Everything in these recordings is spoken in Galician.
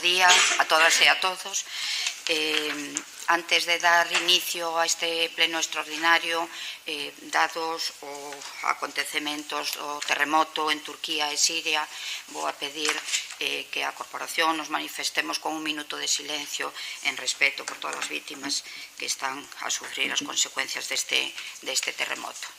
día a todas e a todos. Antes de dar inicio a este pleno extraordinario, dados os acontecementos do terremoto en Turquía e Siria, vou a pedir que a Corporación nos manifestemos con un minuto de silencio en respeto por todas as vítimas que están a sufrir as consecuencias deste terremoto.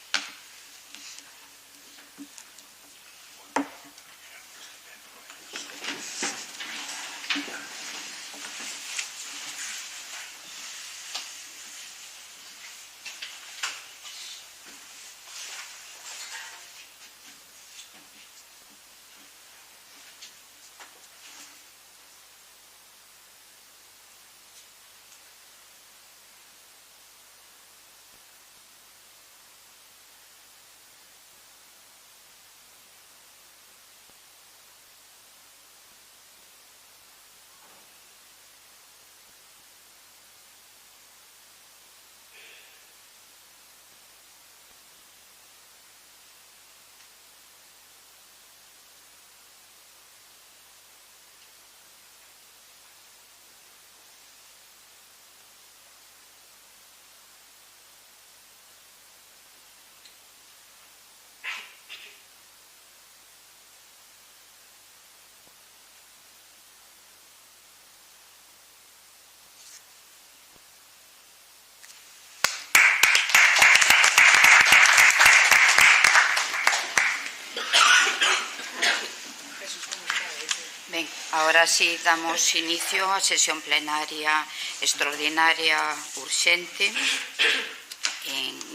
Ben, ahora sí damos inicio á sesión plenaria extraordinaria urxente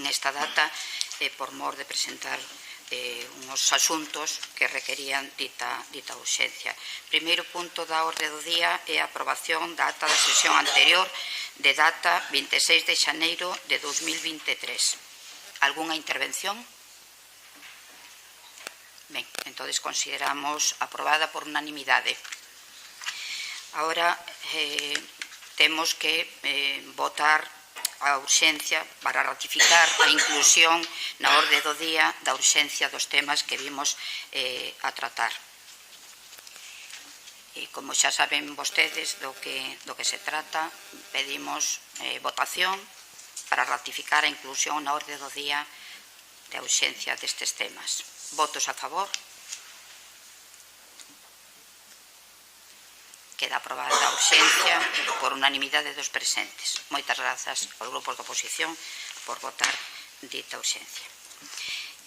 nesta data por mor de presentar uns asuntos que requerían dita urxencia. Primeiro punto da orde do día é a aprobación da ata da sesión anterior de data 26 de xaneiro de 2023. Algúnha intervención? Ben, entonces consideramos aprobada por unanimidade. Ahora temos que votar a urxencia para ratificar a inclusión na orde do día da urxencia dos temas que vimos a tratar. E como xa saben vostedes do que se trata, pedimos votación para ratificar a inclusión na orde do día da urxencia destes temas. Votos a favor? Queda aprobada a urxencia por unanimidade dos presentes. Moitas grazas aos grupos da oposición por votar dita urxencia.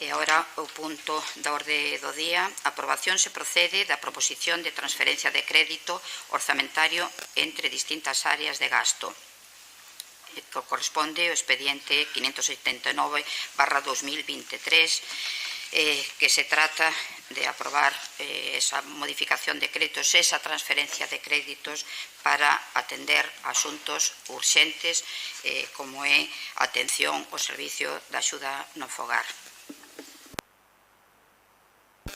E agora o punto da orde do día. A aprobación se procede da proposición de transferencia de crédito orzamentario entre distintas áreas de gasto, que corresponde ao expediente 579/2023, que se trata de aprobar esa modificación de créditos, esa transferencia de créditos para atender asuntos urxentes como é a atención ao servicio de axuda no fogar.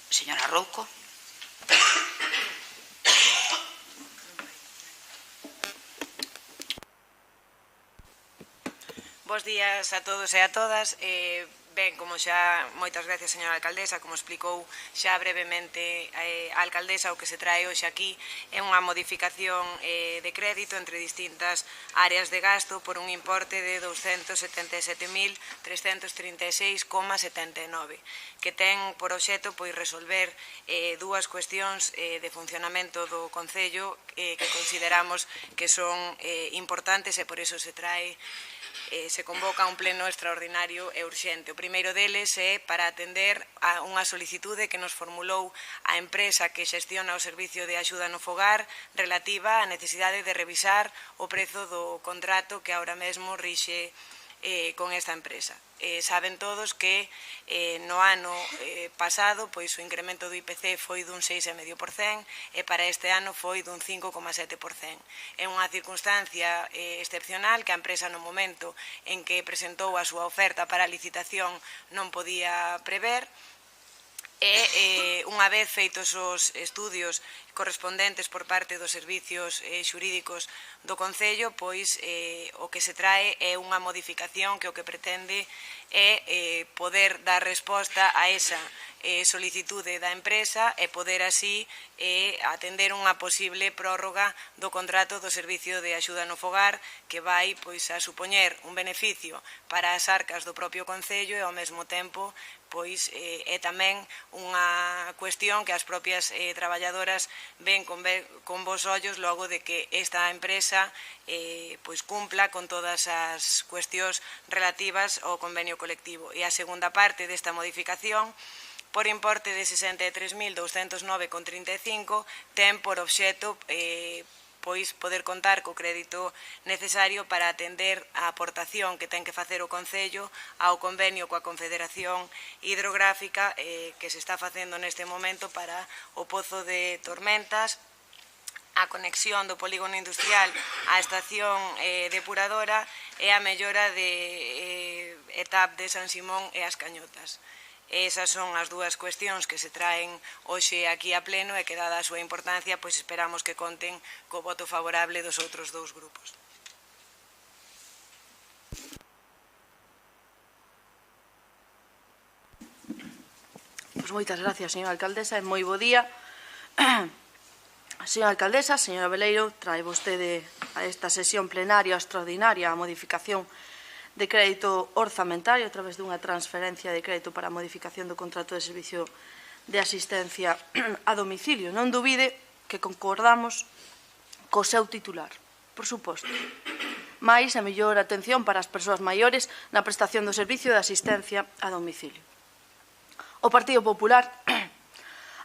Señora Rouco. Bos días a todos e a todas. Ben, como xa moitas gracias, señora alcaldesa, como explicou xa brevemente a alcaldesa, o que se trae hoxe aquí é unha modificación de crédito entre distintas áreas de gasto por un importe de 277.336,79, que ten por obxeto resolver dúas cuestións de funcionamento do Concello que consideramos que son importantes e por iso se trae se convoca un pleno extraordinario e urxente. O primeiro deles é para atender a unha solicitude que nos formulou a empresa que xestiona o servicio de axuda no fogar relativa á necesidade de revisar o prezo do contrato que ahora mesmo rixe con esta empresa. Saben todos que no ano pasado o incremento do IPC foi dun 6,5% e para este ano foi dun 5,7%. É unha circunstancia excepcional que a empresa no momento en que presentou a súa oferta para a licitación non podía prever e unha vez feitos os estudios correspondentes por parte dos servicios xurídicos do Concello, pois o que se trae é unha modificación que o que pretende é poder dar resposta a esa solicitude da empresa e poder así atender unha posible prórroga do contrato do Servicio de Axuda no Fogar, que vai a supoñer un beneficio para as arcas do propio Concello e ao mesmo tempo é tamén unha cuestión que as propias traballadoras ven con bons ollos logo de que esta empresa cumpla con todas as cuestións relativas ao convenio colectivo. E a segunda parte desta modificación, por importe de 63.209,35, ten por obxecto poder contar co crédito necesario para atender a aportación que ten que facer o Concello ao convenio coa Confederación Hidrográfica que se está facendo neste momento para o Pozo de Tormentas, a conexión do polígono industrial á estación depuradora e a mellora de ETAP de San Simón e as Cañotas. Esas son as dúas cuestións que se traen hoxe aquí a pleno e que, dada a súa importancia, pois esperamos que conten co voto favorable dos outros dous grupos. Pois moitas gracias, señora alcaldesa, e moi bo día. Señora alcaldesa, señora Veleiro, trae vostede a esta sesión plenaria extraordinaria a modificación de crédito orzamentario a través dunha transferencia de crédito para a modificación do contrato de servicio de asistencia a domicilio. Non dubide que concordamos co seu titular, por suposto. Mais a mellor atención para as persoas maiores na prestación do servicio de asistencia a domicilio. O Partido Popular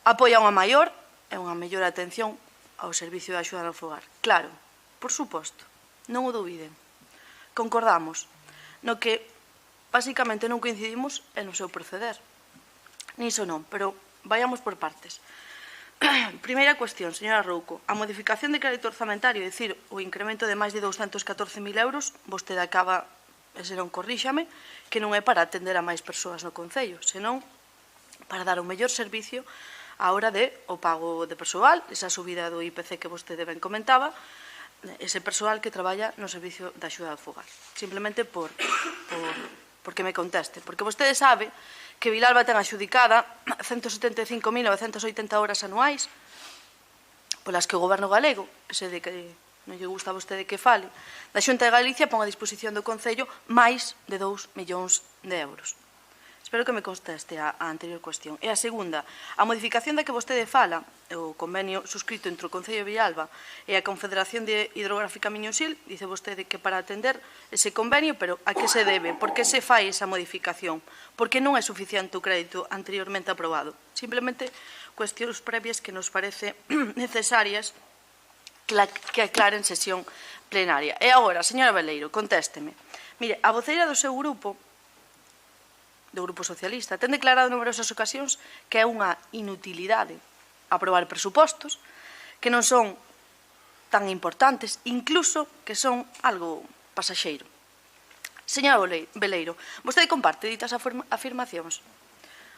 apoia unha maior e unha mellor atención ao servicio de axuda no fogar. Claro, por suposto, non o dubiden. Concordamos. No que, basicamente, non coincidimos no seu proceder. Niso non, pero vayamos por partes. Primeira cuestión, señora Rouco. A modificación de crédito orzamentario, é dicir, o incremento de máis de 214.000 euros, vostede acaba, e senón corríxame, que non é para atender a máis persoas no Concello, senón para dar un mellor servicio á hora de o pago de persoal, esa subida do IPC que vostede ben comentaba, ese persoal que traballa no servicio de axuda ao fogar. Simplemente porque me conteste. Porque vostede sabe que Vilalba ten axudicada 175.980 horas anuais polas que o Goberno galego, ese de que non lle gusta a vostede que fale, da Xunta de Galicia pon a disposición do Concello máis de 2 millóns de euros. Espero que me conteste a anterior cuestión. E a segunda, a modificación da que vostede fala, o convenio suscrito entre o Concello de Vilalba e a Confederación Hidrográfica Miño-Sil, dice vostede que para atender ese convenio, pero a que se debe? Por que se fai esa modificación? Porque non é suficiente o crédito anteriormente aprobado. Simplemente cuestións previas que nos parece necesarias que aclaren sesión plenaria. E agora, señora Veleiro, contésteme. Mire, a voceira do seu grupo, do Grupo Socialista, ten declarado en numerosas ocasións que é unha inutilidade aprobar presupostos, que non son tan importantes, incluso que son algo pasaxeiro. Señora Veleiro, vostede comparte ditas afirmacións?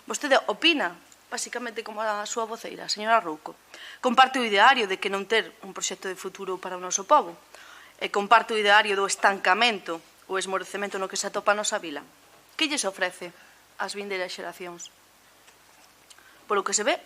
Vostede opina, basicamente, como a súa voceira, señora Rouco? Comparte o ideario de que non ter un proxecto de futuro para o noso pobo? E comparte o ideario do estancamento ou esmorecemento no que se atopa a nosa vila? Que lles ofrece ás vindeiras xeracións? Polo que se ve,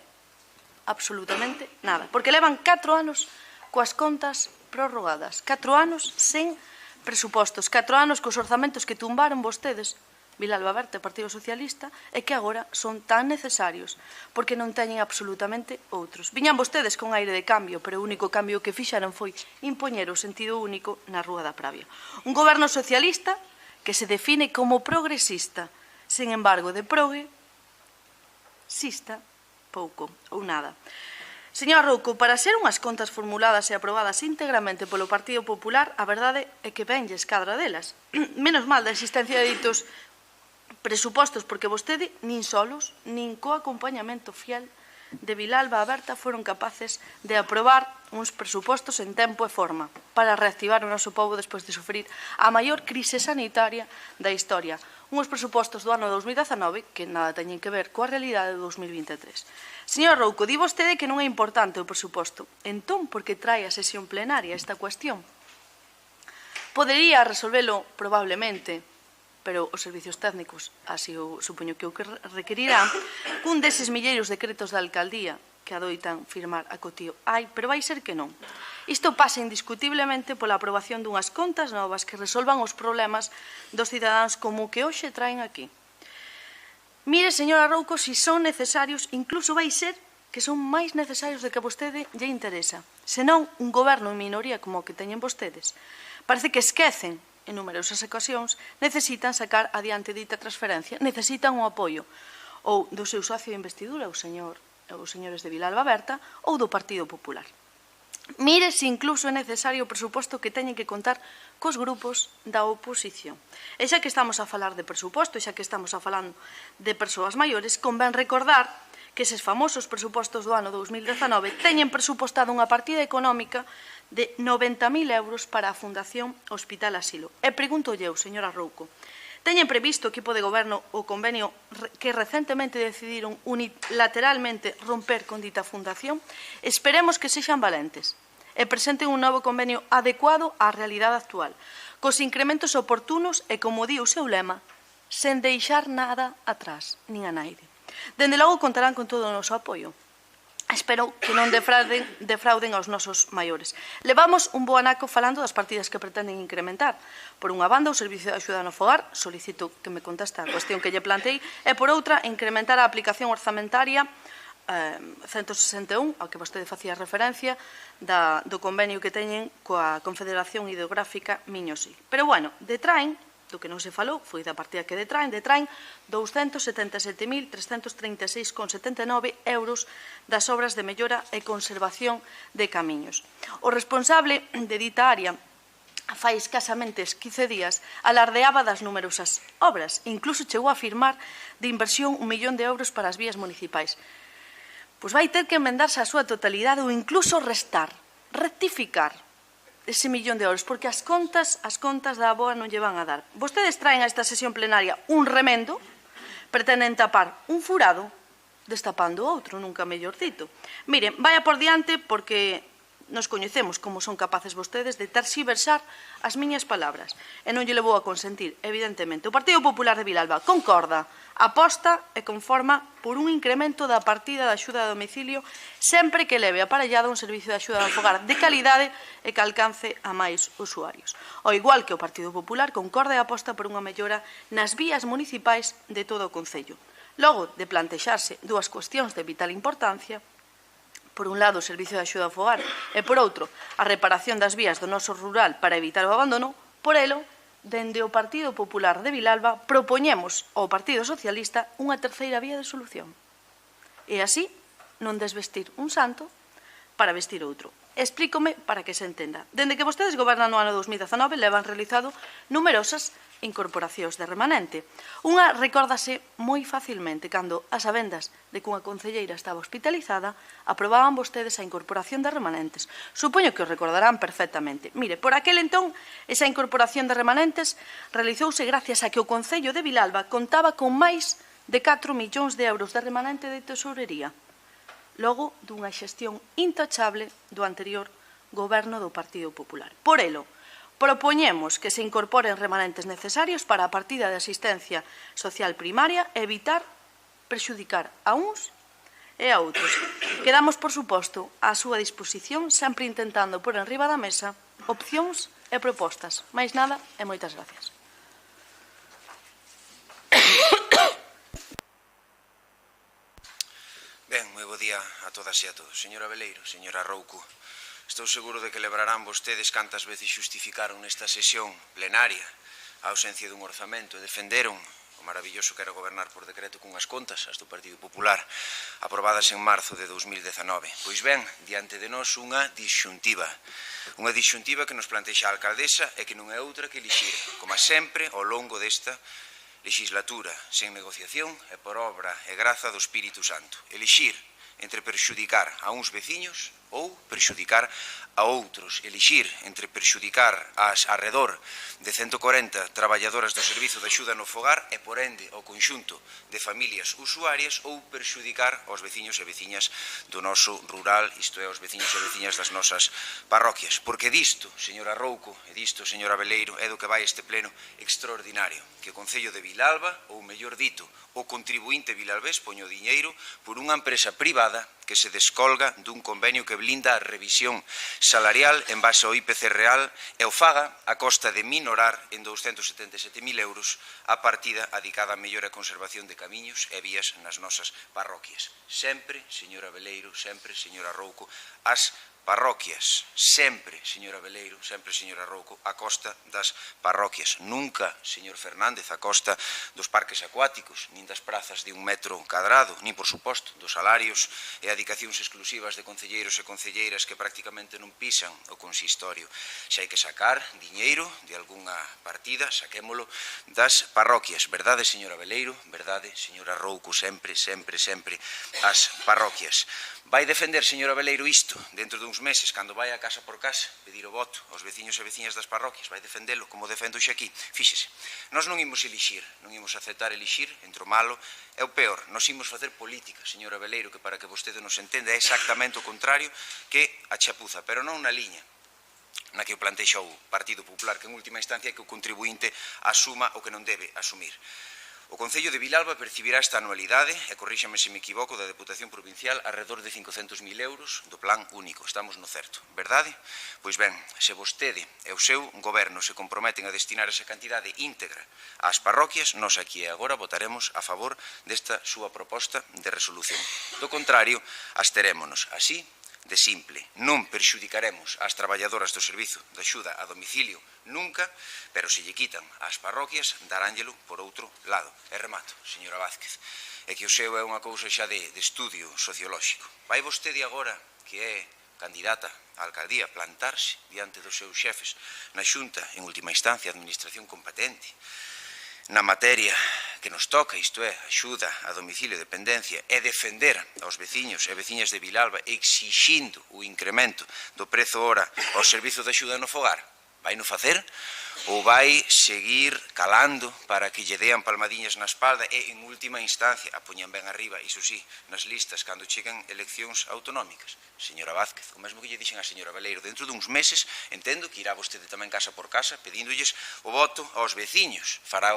absolutamente nada. Porque levan 4 anos coas contas prorrogadas. 4 anos sen presupostos. 4 anos cos orzamentos que tumbaron vostedes, Vilalba Berta e Partido Socialista, e que agora son tan necesarios, porque non teñen absolutamente outros. Viñan vostedes con aire de cambio, pero o único cambio que fixaron foi impoñer o sentido único na Rúa da Pravia. Un goberno socialista que se define como progresista, sen embargo, de progresista, pouco ou nada. Señora Rouco, para ser unhas contas formuladas e aprobadas íntegramente polo Partido Popular, a verdade é que venlles cadra delas. Menos mal da existencia de ditos presupostos, porque vostede, nin solos, nin co acompañamento fiel de Vilalba Berta, foron capaces de aprobar uns presupostos en tempo e forma para reactivar o noso pobo despois de sufrir a maior crise sanitaria da historia. Uns presupostos do ano 2019 que nada teñen que ver coa realidade de 2023. Señora Rouco, di vostede que non é importante o presuposto. Entón, por que trae a sesión plenaria esta cuestión? Podería resolvelo probablemente, pero os servicios técnicos, así o supoño que o que requerirán, cun deses milleiros decretos da alcaldía que adoitan firmar a cotío. Ai, pero vai ser que non. Isto pasa indiscutiblemente pola aprobación dunhas contas novas que resolvan os problemas dos cidadáns como o que hoxe traen aquí. Mire, señora Rouco, se son necesarios, incluso vai ser que son máis necesarios do que a vostede lle interesa. Senón, un goberno en minoría como o que teñen vostedes, parece que esquecen en numerosas ocasións, necesitan sacar adiante dita transferencia, necesitan o apoio ou do seu socio de investidura, os señores de Vilalba Berta, ou do Partido Popular. Mire se incluso é necesario o presuposto que teñen que contar cos grupos da oposición. E xa que estamos a falar de presuposto, e xa que estamos a falar de persoas maiores, convén recordar que eses famosos presupostos do ano 2019 teñen presupostado unha partida económica de 90.000 euros para a Fundación Hospital Asilo. E pregúntolle eu, señora Rouco, teñen previsto o equipo de goberno o convenio que recentemente decidiron unilateralmente romper con dita fundación? Esperemos que sexan valentes e presenten un novo convenio adecuado á realidade actual, cos incrementos oportunos e, como di o seu lema, sen deixar nada atrás, nin a naide. Dende logo contarán con todo o noso apoio. Espero que non defrauden aos nosos maiores. Levamos un bo anaco falando das partidas que pretenden incrementar. Por unha banda, o Servicio de Axuda no Fogar, solicito que me conteste a cuestión que lle plantei, e por outra, incrementar a aplicación orzamentaria 161, ao que vostede facía referencia, do convenio que teñen coa Confederación Hidrográfica Miño-Sil. Pero, bueno, detraen, do que non se falou, foi da partida que detraen 277.336,79 euros das obras de mellora e conservación de camiños. O responsable de dita área, fai escasamente 15 días, alardeaba das numerosas obras, incluso chegou a afirmar de inversión 1 millón de euros para as vías municipais. Pois vai ter que enmendarse a súa totalidade ou incluso restar, rectificar ese 1 millón de euros, porque as contas da aboa non lle van a dar. Vostedes traen a esta sesión plenaria un remendo, pretenden tapar un furado, destapando outro, nunca mellor dito. Miren, vaya por diante, porque nos coñecemos como son capaces vostedes de terxiversar as miñas palabras. E non lle vou a consentir, evidentemente. O Partido Popular de Vilalba concorda, aposta e conforma por un incremento da partida de axuda a domicilio sempre que leve aparellado un servicio de axuda ao fogar de calidade e que alcance a máis usuarios. Ao igual que o Partido Popular concorda e aposta por unha mellora nas vías municipais de todo o concello. Logo de plantexarse dúas cuestións de vital importancia, por un lado o servicio de axuda ao fogar e por outro a reparación das vías do noso rural para evitar o abandono, por elo, dende o Partido Popular de Vilalba propoñemos ao Partido Socialista unha terceira vía de solución. E así non desvestir un santo para vestir outro. Explícome para que se entenda. Dende que vostedes gobernan no ano 2019 levan realizado numerosas incorporacións de remanente. Unha recórdase moi facilmente cando, a sabendas de que unha concelleira estaba hospitalizada, aprobaban vostedes a incorporación de remanentes. Supoño que o recordarán perfectamente. Mire, por aquel entón, esa incorporación de remanentes realizouse gracias a que o Concello de Vilalba contaba con máis de 4 millóns de euros de remanente de tesourería, logo dunha xestión intachable do anterior goberno do Partido Popular. Por elo, propoñemos que se incorporen remanentes necesarios para a partida de asistencia social primaria e evitar perxudicar a uns e a outros. Quedamos, por suposto, á súa disposición, sempre intentando pôr enriba da mesa opcións e propostas. Máis nada e moitas gracias. Ben, moi bo día a todas e a todos. Señora Veleiro, señora Rouco, estou seguro de que lembrarán vostedes cantas veces xustificaron nesta sesión plenaria a ausencia dun orzamento e defenderon o maravilloso que era gobernar por decreto cunhas contas, as do Partido Popular, aprobadas en marzo de 2019. Pois ben, diante de nós unha disxuntiva que nos plantexa a alcaldesa e que non é outra que elixir, como sempre, ao longo desta legislatura, sen negociación e por obra e graza do Espírito Santo. Elixir entre perxudicar a uns veciños ou perxudicar a outros, elixir entre perxudicar as arredor de 140 traballadoras do Servizo de Axuda no Fogar e, por ende, o conxunto de familias usuarias ou perxudicar aos veciños e veciñas do noso rural, isto é, aos veciños e veciñas das nosas parroquias. Porque disto, señora Rouco, e disto, señora Beleiro, é do que vai este pleno extraordinario, que o Concello de Vilalba, ou mellor dito, o contribuinte vilalbés poño diñeiro por unha empresa privada que se descolga dun convenio que blinda a revisión salarial en base ao IPC real e o faga a costa de minorar en 277.000 euros a partida adicada a mellora e conservación de camiños e vías nas nosas parroquias. Sempre, señora Beleiro, sempre, señora Rouco, as parroquias, sempre, señora Beleiro, sempre, señora Rouco, a costa das parroquias. Nunca, señor Fernández, a costa dos parques acuáticos, nin das prazas de 1 metro cadrado, nin, por suposto, dos salarios e adicacións exclusivas de concelleiros e concelleiras que prácticamente non pisan o consistorio. Se hai que sacar diñeiro de algunha partida, saquémolo das parroquias. Verdade, señora Beleiro, verdade, señora Rouco, sempre, sempre, sempre as parroquias. Vai defender, señora Beleiro, isto dentro duns meses, cando vai a casa por casa pedir o voto aos veciños e veciñas das parroquias? Vai defendelo como defendo xe aquí? Fíxese, nós non imos elixir, non imos aceptar elixir entre o malo e o peor. Nós imos facer política, señora Beleiro, que para que vostede nos entenda é exactamente o contrario que a chapuza, pero non na liña na que o plantexa o Partido Popular, que en última instancia é que o contribuinte asuma o que non debe asumir. O Concello de Vilalba percibirá esta anualidade, e corríxame se me equivoco, da Deputación Provincial alrededor de 500.000 euros do plan único. Estamos no certo, verdade? Pois ben, se vostede e o seu goberno se comprometen a destinar esa cantidade íntegra ás parroquias, nós aquí e agora votaremos a favor desta súa proposta de resolución. Do contrario, absterémonos. Así de simple. Non perxudicaremos as traballadoras do Servizo de Axuda a Domicilio nunca, pero se lle quitan as parroquias, daránllelo por outro lado. E remato, señora Vázquez, é que o seu é unha cousa xa de estudio sociolóxico. Vai vostede agora, que é candidata á alcaldía, plantarse diante dos seus xefes na Xunta, en última instancia, a administración competente, na materia que nos toca, isto é, axuda a domicilio, dependencia, e defender aos veciños e veciñas de Vilalba exixindo o incremento do prezo hora ao servizo de axuda no fogar? Vai no facer? Ou vai seguir calando para que lle dean palmadiñas na espalda e, en última instancia, a poñan ben arriba, iso sí, nas listas cando chegan eleccións autonómicas? Señora Vázquez, o mesmo que lle dixen a señora Beleiro, dentro duns meses entendo que irá vostede tamén casa por casa pedíndolles o voto aos veciños. Fará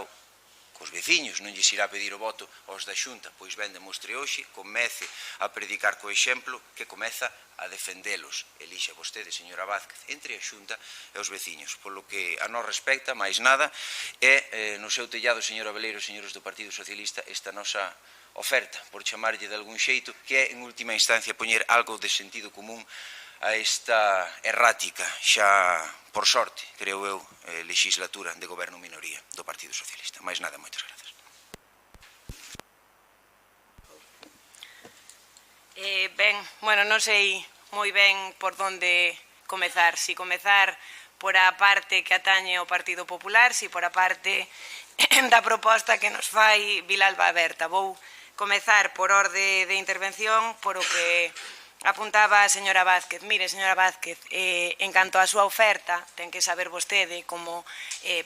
cos veciños, non lles irá pedir o voto aos da Xunta. Pois ben, demostre hoxe, comece a predicar co exemplo que comeza a defendelos. Elixa vostede, señora Vázquez, entre a Xunta e os veciños. Polo que a nos respecta, máis nada, é no seu tellado, señora Beleiro, señores do Partido Socialista, esta nosa oferta, por chamarlle de algún xeito, que é, en última instancia, poñer algo de sentido común a esta errática, xa por sorte, creo eu, legislatura de goberno minoría do Partido Socialista. Mais nada, moitas grazas. Ben, bueno, non sei moi ben por onde comezar. Si comezar por a parte que atañe ao Partido Popular, si por a parte da proposta que nos fai Vilalba Aberta. Vou comezar por orde de intervención por o que apuntaba a señora Vázquez. Mire, señora Vázquez, en canto á súa oferta, ten que saber vostede como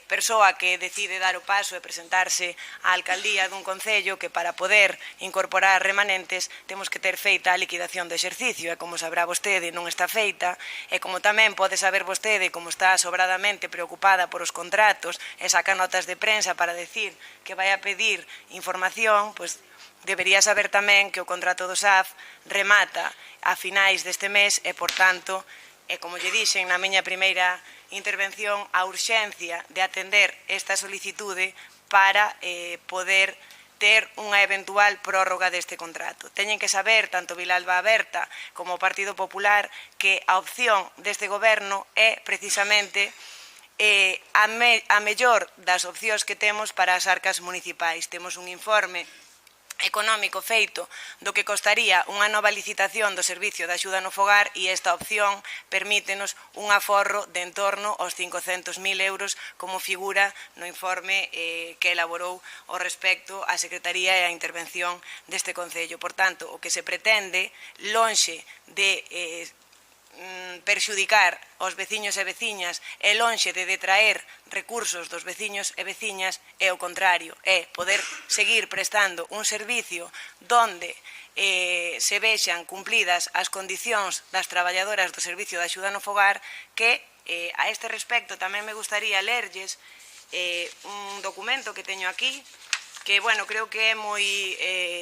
persoa que decide dar o paso e presentarse á alcaldía dun concello que para poder incorporar remanentes temos que ter feita a liquidación do exercicio e como sabrá vostede non está feita e como tamén pode saber vostede como está sobradamente preocupada por os contratos e saca notas de prensa para decir que vai a pedir información, pois debería saber tamén que o contrato do SAF remata a finais deste mes e, por tanto, como lle dixen na miña primeira intervención, a urxencia de atender esta solicitude para poder ter unha eventual prórroga deste contrato. Teñen que saber, tanto Vilalba Aberta como o Partido Popular, que a opción deste goberno é precisamente a mellor das opcións que temos para as arcas municipais. Temos un informe económico feito do que costaría unha nova licitación do Servicio de Axuda no Fogar e esta opción permítenos un aforro de en torno aos 500.000 euros como figura no informe que elaborou ao respecto a Secretaría e a intervención deste Concello. Por tanto, o que se pretende, lonxe de perxudicar aos veciños e veciñas e lonxe de detraer recursos dos veciños e veciñas é o contrario, é poder seguir prestando un servicio donde se vexan cumplidas as condicións das traballadoras do Servicio de Axuda no Fogar que a este respecto tamén me gustaría lerlles un documento que teño aquí que, bueno, creo que é moi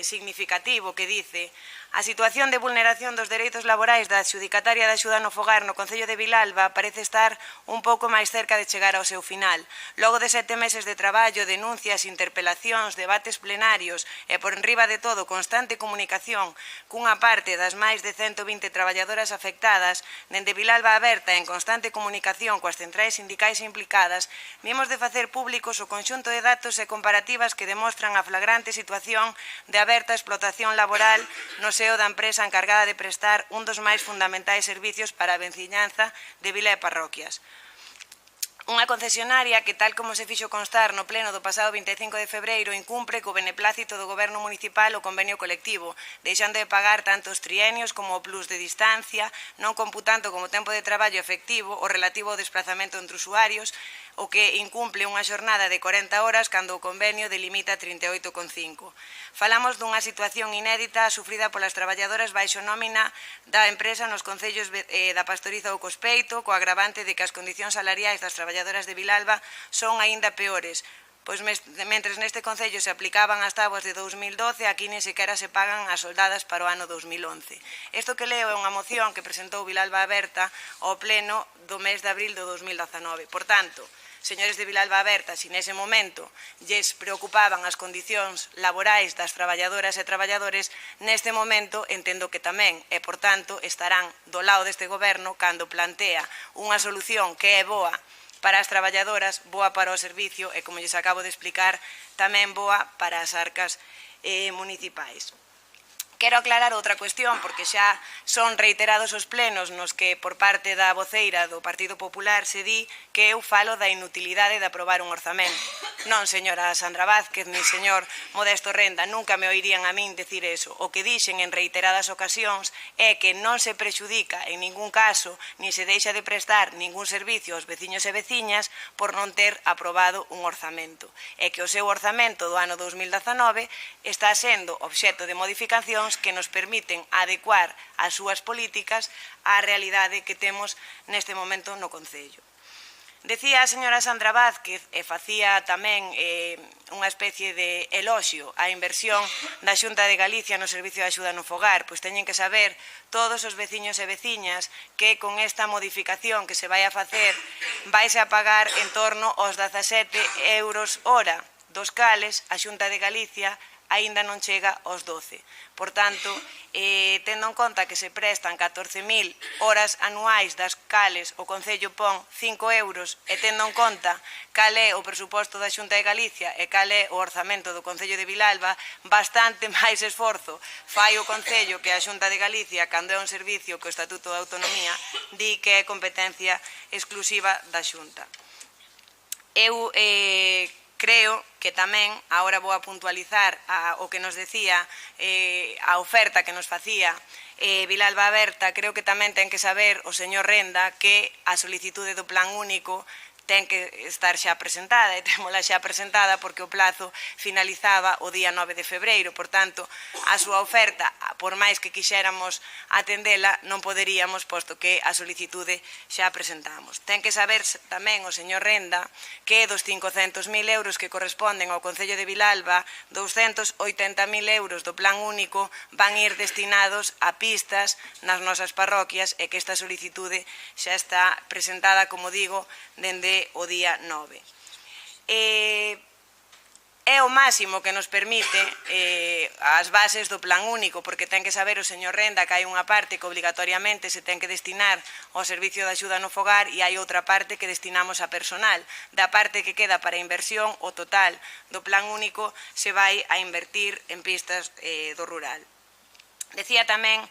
significativo, que dice: a situación de vulneración dos dereitos laborais da adxudicataria da axuda no fogar no Concello de Vilalba parece estar un pouco máis cerca de chegar ao seu final. Logo de 7 meses de traballo, denuncias, interpelacións, debates plenarios e, por enriba de todo, constante comunicación cunha parte das máis de 120 traballadoras afectadas, dende Vilalba Aberta en constante comunicación coas centrais sindicais implicadas, vimos de facer públicos o conxunto de datos e comparativas que demostran a flagrante situación de aberta explotación laboral no seo da empresa encargada de prestar un dos máis fundamentais servicios para a veciñanza de vila e parroquias. Unha concesionaria que, tal como se fixo constar no pleno do pasado 25 de febreiro, incumpre co beneplácito do Goberno municipal o convenio colectivo, deixando de pagar tanto os trienios como o plus de distancia, non computando como tempo de traballo efectivo o relativo ao desplazamento entre usuarios, o que incumple unha xornada de 40 horas cando o convenio delimita 38,5. Falamos dunha situación inédita sufrida polas traballadoras baixo nómina da empresa nos concellos da Pastoriza ou Cospeito, co agravante de que as condicións salariais das traballadoras de Vilalba son aínda peores, pois mentres neste concello se aplicaban as táboas de 2012, aquí nin sequera se pagan as soldadas para o ano 2011. Isto que leo é unha moción que presentou Vilalba Aberta ao pleno do mes de abril do 2019. Por tanto, señores de Vilalba Aberta, se nese momento lles preocupaban as condicións laborais das traballadoras e traballadores, neste momento entendo que tamén, e, por tanto, estarán do lado deste goberno cando plantea unha solución que é boa para as traballadoras, boa para o servicio e, como lles acabo de explicar, tamén boa para as arcas municipais. Quero aclarar outra cuestión, porque xa son reiterados os plenos nos que por parte da voceira do Partido Popular se di que eu falo da inutilidade de aprobar un orzamento. Non, señora Sandra Vázquez, ni señor Modesto Renda, nunca me oirían a min decir eso. O que dixen en reiteradas ocasións é que non se prexudica en ningún caso, ni se deixa de prestar ningún servicio aos veciños e veciñas por non ter aprobado un orzamento. E que o seu orzamento do ano 2019 está sendo obxecto de modificacións que nos permiten adecuar as súas políticas á realidade que temos neste momento no Concello. Decía a señora Sandra Vázquez, e facía tamén unha especie de eloxio á inversión da Xunta de Galicia no Servicio de Axuda no Fogar, pois teñen que saber todos os veciños e veciñas que con esta modificación que se vai a facer vaise a pagar en torno aos 17 euros hora, dos cales a Xunta de Galicia aínda non chega aos 12. Por tanto, tendo en conta que se prestan 14.000 horas anuais das cales o Concello pon 5 euros e tendo en conta cal é o presuposto da Xunta de Galicia e cal é o orzamento do Concello de Vilalba, bastante máis esforzo fai o Concello que a Xunta de Galicia cando é un servicio que o Estatuto de Autonomía di que é competencia exclusiva da Xunta. Eu creo que tamén, agora vou a puntualizar o que nos decía, a oferta que nos facía Vilalba Aberta, creo que tamén ten que saber o señor Renda que a solicitude do plan único ten que estar xa presentada e témola xa presentada porque o plazo finalizaba o día 9 de febreiro. Por tanto, a súa oferta, por máis que quixéramos atendela, non poderíamos, posto que a solicitude xa presentamos. Ten que saber tamén o señor Renda que dos 500.000 euros que corresponden ao Concello de Vilalba, 280.000 euros do plan único van ir destinados a pistas nas nosas parroquias e que esta solicitude xa está presentada, como digo, dende o día 9. É é o máximo que nos permite as bases do plan único, porque ten que saber o señor Renda que hai unha parte que obrigatoriamente se ten que destinar ao servicio de axuda no fogar e hai outra parte que destinamos a personal. Da parte que queda para inversión, o total do plan único se vai a invertir en pistas do rural. Decía tamén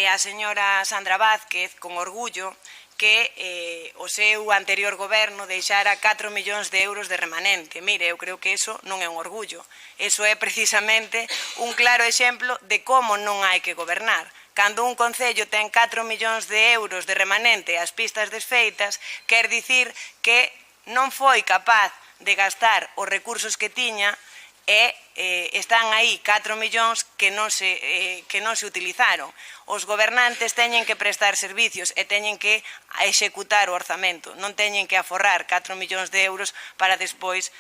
a señora Sandra Vázquez, con orgullo, que o seu anterior goberno deixara 4 millóns de euros de remanente. Mire, eu creo que iso non é un orgullo. Iso é precisamente un claro exemplo de como non hai que gobernar. Cando un concello ten 4 millóns de euros de remanente ás pistas desfeitas, quer dicir que non foi capaz de gastar os recursos que tiña e están aí 4 millóns que non se utilizaron. Os gobernantes teñen que prestar servicios e teñen que executar o orzamento, non teñen que aforrar 4 millóns de euros para despois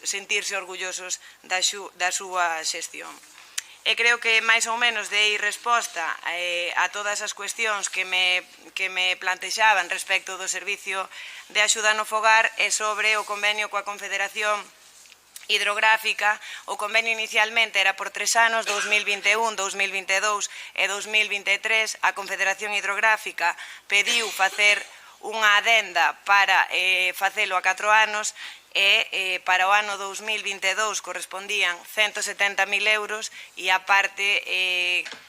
sentirse orgullosos da súa xestión. E creo que máis ou menos dei resposta a todas as cuestións que me plantexaban respecto do servicio de axuda no fogar e sobre o convenio coa Confederación Hidrográfica. O convenio inicialmente era por 3 anos, 2021, 2022 e 2023. A Confederación Hidrográfica pediu facer unha adenda para facelo a 4 anos e para o ano 2022 correspondían 170.000 euros e a parte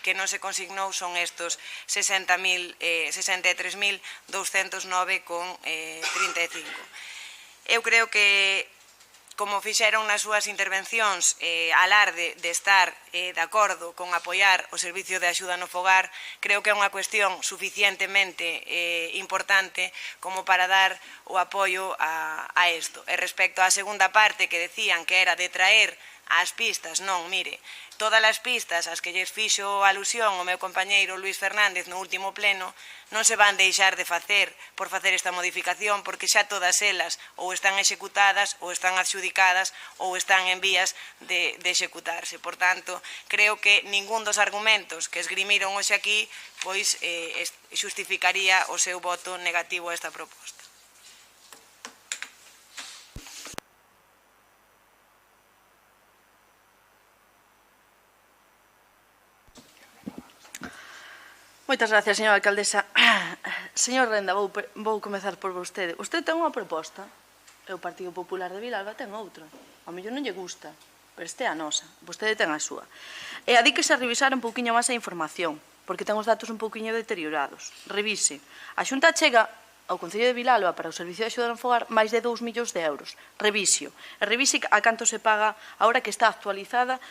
que non se consignou son estos 63.209,35. Eu creo que, como fixeron nas súas intervencións, alarde de estar de acordo con apoiar o servicio de axuda no fogar, creo que é unha cuestión suficientemente importante como para dar o apoio a isto. E respecto á segunda parte que decían que era de traer as pistas, non, mire, todas as pistas ás que lles fixo alusión o meu compañeiro Luís Fernández no último pleno non se van deixar de facer por facer esta modificación, porque xa todas elas ou están executadas ou están adxudicadas ou están en vías de executarse. Por tanto, creo que ningún dos argumentos que esgrimiron hoxe aquí xustificaría o seu voto negativo a esta proposta. Moitas gracias, señora alcaldesa. Señor Renda, vou comezar por vostede. Vostede ten unha proposta, e o Partido Popular de Vilalba ten outra. Ao mellor non lle gusta, pero este é a nosa. Vostede ten a súa. E adíquese a revisar un pouquiño máis a información, porque ten os datos un pouquiño deteriorados. Revise. A Xunta chega ao Concello de Vilalba para o Servicio de Axuda no Fogar máis de 2 millóns de euros. Revisio. E revise a canto se paga agora que está actualizada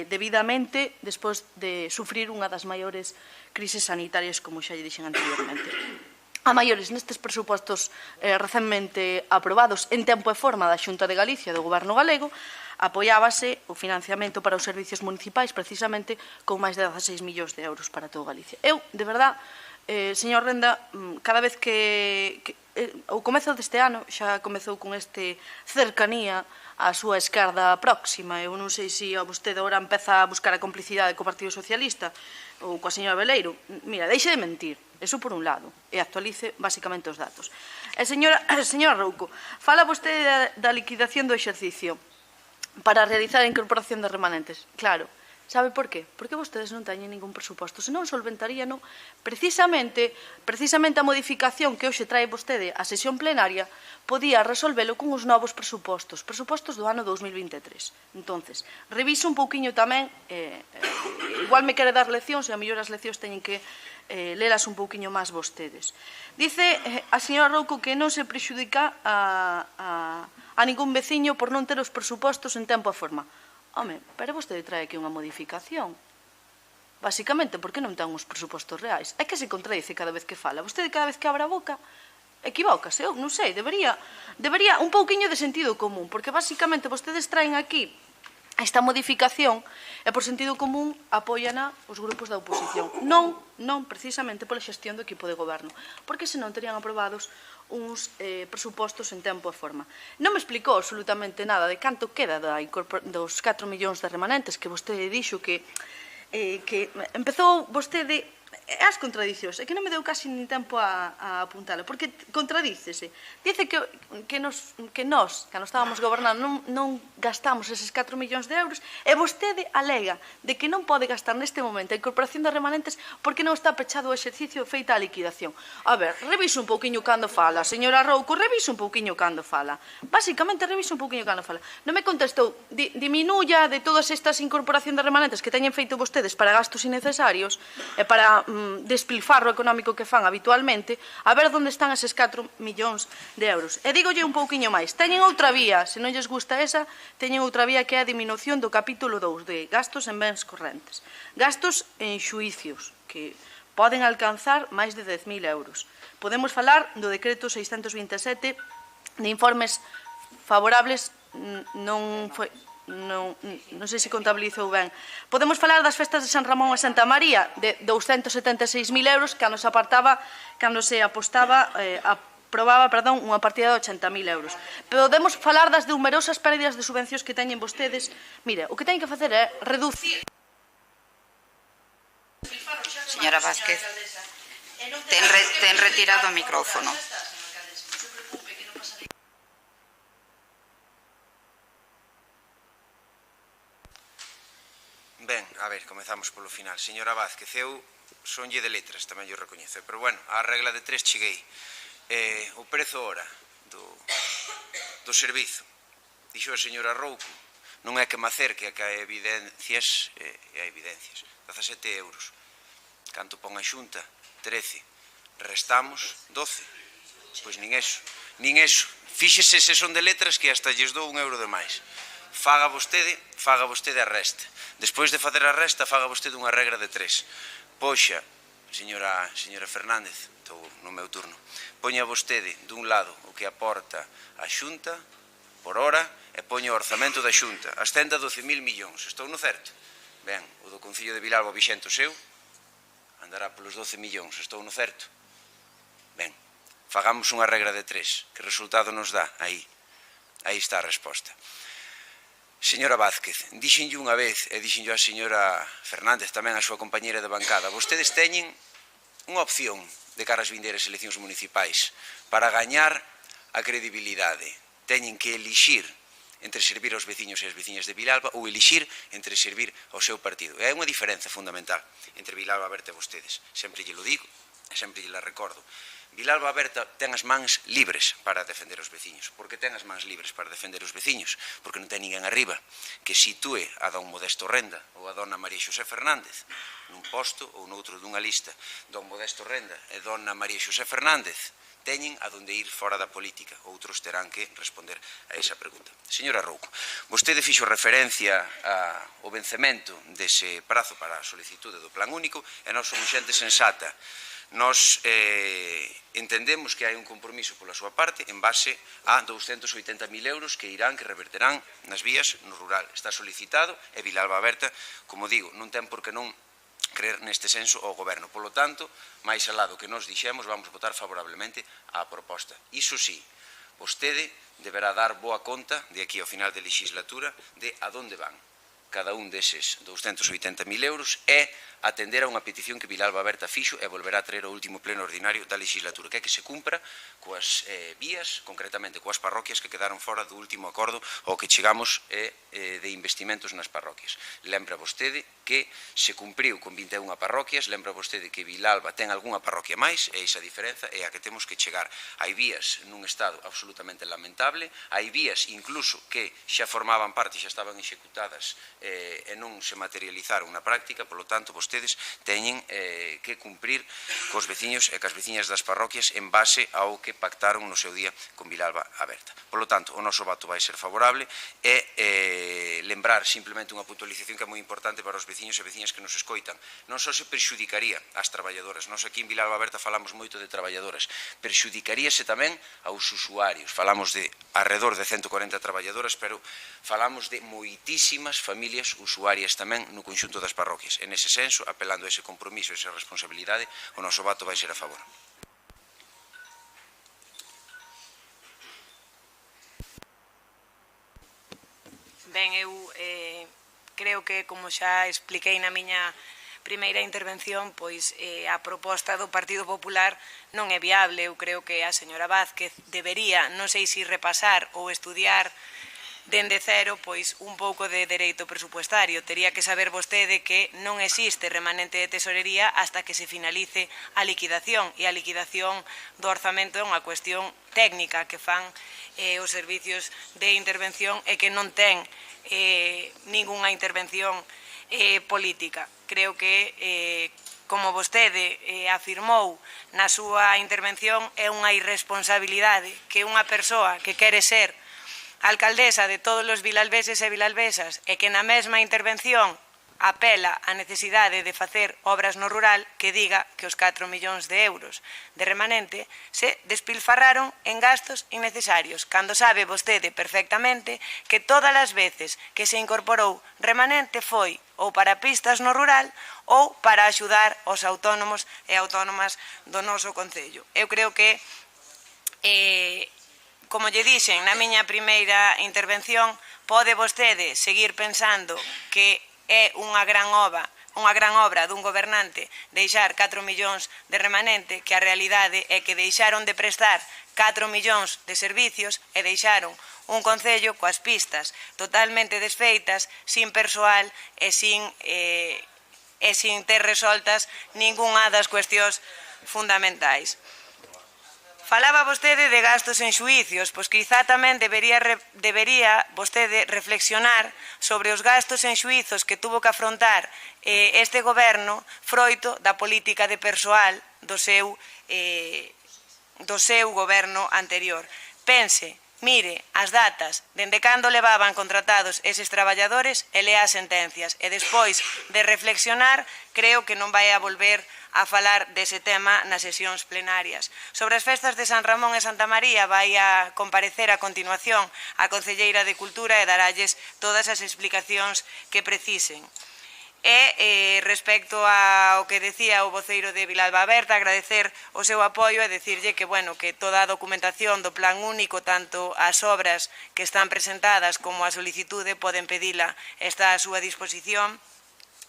debidamente despois de sufrir unha das maiores crises sanitarias, como xa lle dixen anteriormente. A maiores nestes presupostos recentemente aprobados en tempo e forma da Xunta de Galicia do Goberno galego, apoiábase o financiamento para os servicios municipais precisamente con máis de 16 millóns de euros para todo Galicia. Eu, de verdad, señor Renda, cada vez que o comezo deste ano xa comezou con este cercanía á súa esquerda próxima. Eu non sei se a vostede agora empeza a buscar a complicidade co Partido Socialista ou coa señora Beleiro. Mira, deixe de mentir, eso por un lado, e actualice basicamente os datos. E señora Rouco, fala vostede da liquidación do exercicio para realizar a incorporación de remanentes. Claro. Sabe por qué? Porque vostedes non teñen ningún presuposto, senón solventarían precisamente a modificación que hoxe trae vostede a sesión plenaria podía resolvelo con os novos presupostos do ano 2023. Entonces, reviso un pouquiño tamén, igual me quere dar leccións e a mellor as leccións teñen que lelas un pouquiño máis vostedes. Dice a señora Rouco que non se prexudica a ningún veciño por non ter os presupostos en tempo e forma. Home, pero vostede trae aquí unha modificación. Basicamente, porque non ten uns presupostos reais. É que se contradice cada vez que fala. Vostede cada vez que abre a boca, equivócase. Eu non sei, debería un pouquiño de sentido común, porque basicamente vostedes traen aquí esta modificación e por sentido común apóiana os grupos da oposición. Non precisamente pola xestión do equipo de goberno, porque senón terían aprobados uns presupostos en tempo e forma. Non me explicou absolutamente nada de canto queda dos 4 millóns de remanentes que vostede dixo que empezou vostede as contradicións, é que non me deu casi nin tempo a apuntalo, porque contradícese. Dice que nós, cando estábamos gobernando, non gastamos eses 4 millóns de euros, e vostede alega de que non pode gastar neste momento a incorporación de remanentes porque non está pechado o exercicio feita a liquidación. A ver, revise un pouquiño cando fala, señora Rouco, revise un pouquiño cando fala. Básicamente, revise un pouquiño cando fala. Non me contestou, diminuya de todas estas incorporación de remanentes que teñen feito vostedes para gastos innecesarios e para despilfarro económico que fan habitualmente, a ver onde están eses 4 millóns de euros. E dígolle un pouquiño máis, teñen outra vía, se non lles gusta esa, teñen outra vía que é a diminución do capítulo 2 de gastos en bens correntes. Gastos en xuicios, que poden alcanzar máis de 10.000 euros. Podemos falar do decreto 627 de informes favorables, non sei se contabilizou ben. Podemos falar das festas de San Ramón e Santa María, de 276.000 euros, cando se aprobaba unha partida de 80.000 euros. Podemos falar das numerosas pérdidas de subvencións que teñen vostedes. Mire, o que teñen que facer é reducir... Señora Vázquez, ten retirado o micrófono. Ben, a ver, comezamos polo final. Señora Vázquez, eu sonlle de letras, tamén yo recoñezo, pero bueno, a regla de 3 cheguei. O prezo hora do servizo, dixo a señora Rouco, non é que me acerque a que hai evidencias, 17 euros. Canto pon a Xunta? 13. Restamos 12. Pois nin eso. Fíxese se son de letras que hasta lles dou 1 euro de máis. Faga vostede a resta. Despois de facer a resta, faga vostede unha regra de 3. Poxa, señora Fernández, estou no meu turno, poña vostede dun lado o que aporta a Xunta por hora e poña o orzamento da Xunta. Ascenda 12.000 millóns. Estou no certo? Ben, o do Concello de Vilalba vixente o seu andará polos 12 millóns. Estou no certo? Ben, fagamos unha regra de 3. Que resultado nos dá? Aí está a resposta. Señora Vázquez, dixenlle unha vez e dixenlle a señora Fernández, tamén a súa compañera de bancada, vostedes teñen unha opción de cara ás vindeiras eleccións municipais para gañar a credibilidade. Teñen que elixir entre servir aos veciños e as veciñas de Vilalba ou elixir entre servir ao seu partido. E hai unha diferenza fundamental entre Vilalba Aberta e vostedes. Sempre lle lo digo e sempre lle la recordo. Vilalba Aberta ten as mans libres para defender os veciños. Por que ten as mans libres para defender os veciños? Porque non ten ninguén arriba que sitúe a don Modesto Renda ou a dona María Xosé Fernández nun posto ou noutro dunha lista. Don Modesto Renda e dona María Xosé Fernández teñen a donde ir fora da política. Outros terán que responder a esa pregunta. Señora Rouco, vostede fixo referencia ao vencemento dese prazo para a solicitude do plan único e nós somos xente sensata. Nós entendemos que hai un compromiso pola súa parte en base a 280.000 euros que irán, que reverterán nas vías no rural. Está solicitado e Vilalba Aberta, como digo, non ten por que non creer neste senso ao goberno. Polo tanto, máis alá do que nos dixemos, vamos votar favorablemente á proposta. Iso sí, vostede deberá dar boa conta de aquí ao final da legislatura de a donde van cada un deses 280.000 euros e atender a unha petición que Vilalba Aberta fixo e volverá a traer o último pleno ordinario da legislatura, que é que se cumpra coas vías, concretamente coas parroquias que quedaron fora do último acordo ao que chegamos de investimentos nas parroquias. Lembra vostede que se cumpriu con 21 parroquias, lembra vostede que Vilalba ten algunha parroquia máis, e esa diferenza é a que temos que chegar. Hai vías nun estado absolutamente lamentable, hai vías incluso que xa formaban parte, xa estaban executadas e non se materializaron na práctica, polo tanto, vostedes teñen que cumprir cos veciños e cas veciñas das parroquias en base ao que pactaron no seu día con Vilalba Aberta. Polo tanto, o noso voto vai ser favorable e lembrar simplemente unha puntualización que é moi importante para os veciños e veciñas que nos escoitan. Non só se perxudicaría ás traballadoras, nós aquí en Vilalba Aberta falamos moito de traballadoras, perxudicaríase tamén aos usuarios. Falamos de alrededor de 140 traballadoras, pero falamos de moitísimas familias usuarias tamén no conxunto das parroquias. En ese senso, apelando a ese compromiso e esa responsabilidade, o noso voto vai ser a favor. Ben, eu creo que, como xa expliquei na miña primeira intervención, pois a proposta do Partido Popular non é viable. Eu creo que a señora Vázquez debería, non sei se repasar ou estudiar dende cero, pois un pouco de dereito presupuestario. Tería que saber vostede que non existe remanente de tesorería hasta que se finalice a liquidación, e a liquidación do orzamento é unha cuestión técnica que fan os servicios de intervención e que non ten ningunha intervención política. Creo que, como vostede afirmou na súa intervención, é unha irresponsabilidade que unha persoa que quere ser alcaldesa de todos os vilalveses e vilalvesas e que na mesma intervención apela á necesidade de facer obras no rural, que diga que os 4 millóns de euros de remanente se despilfarraron en gastos innecesarios, cando sabe vostede perfectamente que todas as veces que se incorporou remanente foi ou para pistas no rural ou para axudar os autónomos e autónomas do noso concello. Eu creo que como lle dixen na miña primeira intervención, pode vostede seguir pensando que é unha gran obra dun gobernante deixar 4 millóns de remanente, que a realidade é que deixaron de prestar 4 millóns de servicios e deixaron un concello coas pistas totalmente desfeitas, sin persoal e sin ter resoltas ningunha das cuestións fundamentais. Falaba vostede de gastos en xuicios, pois quizá tamén debería vostede reflexionar sobre os gastos en xuizos que tuvo que afrontar este goberno froito da política de persoal do seu goberno anterior. Pense, mire as datas dende cando levaban contratados eses traballadores e lea as sentencias. E despois de reflexionar, creo que non vai a volver a falar dese tema nas sesións plenarias. Sobre as festas de San Ramón e Santa María vai a comparecer a continuación a Concelleira de Cultura e daralles todas as explicacións que precisen. E respecto ao que decía o voceiro de Vilalba Aberta, agradecer o seu apoio e decirlle que, bueno, que toda a documentación do plan único, tanto as obras que están presentadas como a solicitude, poden pedila, está a súa disposición.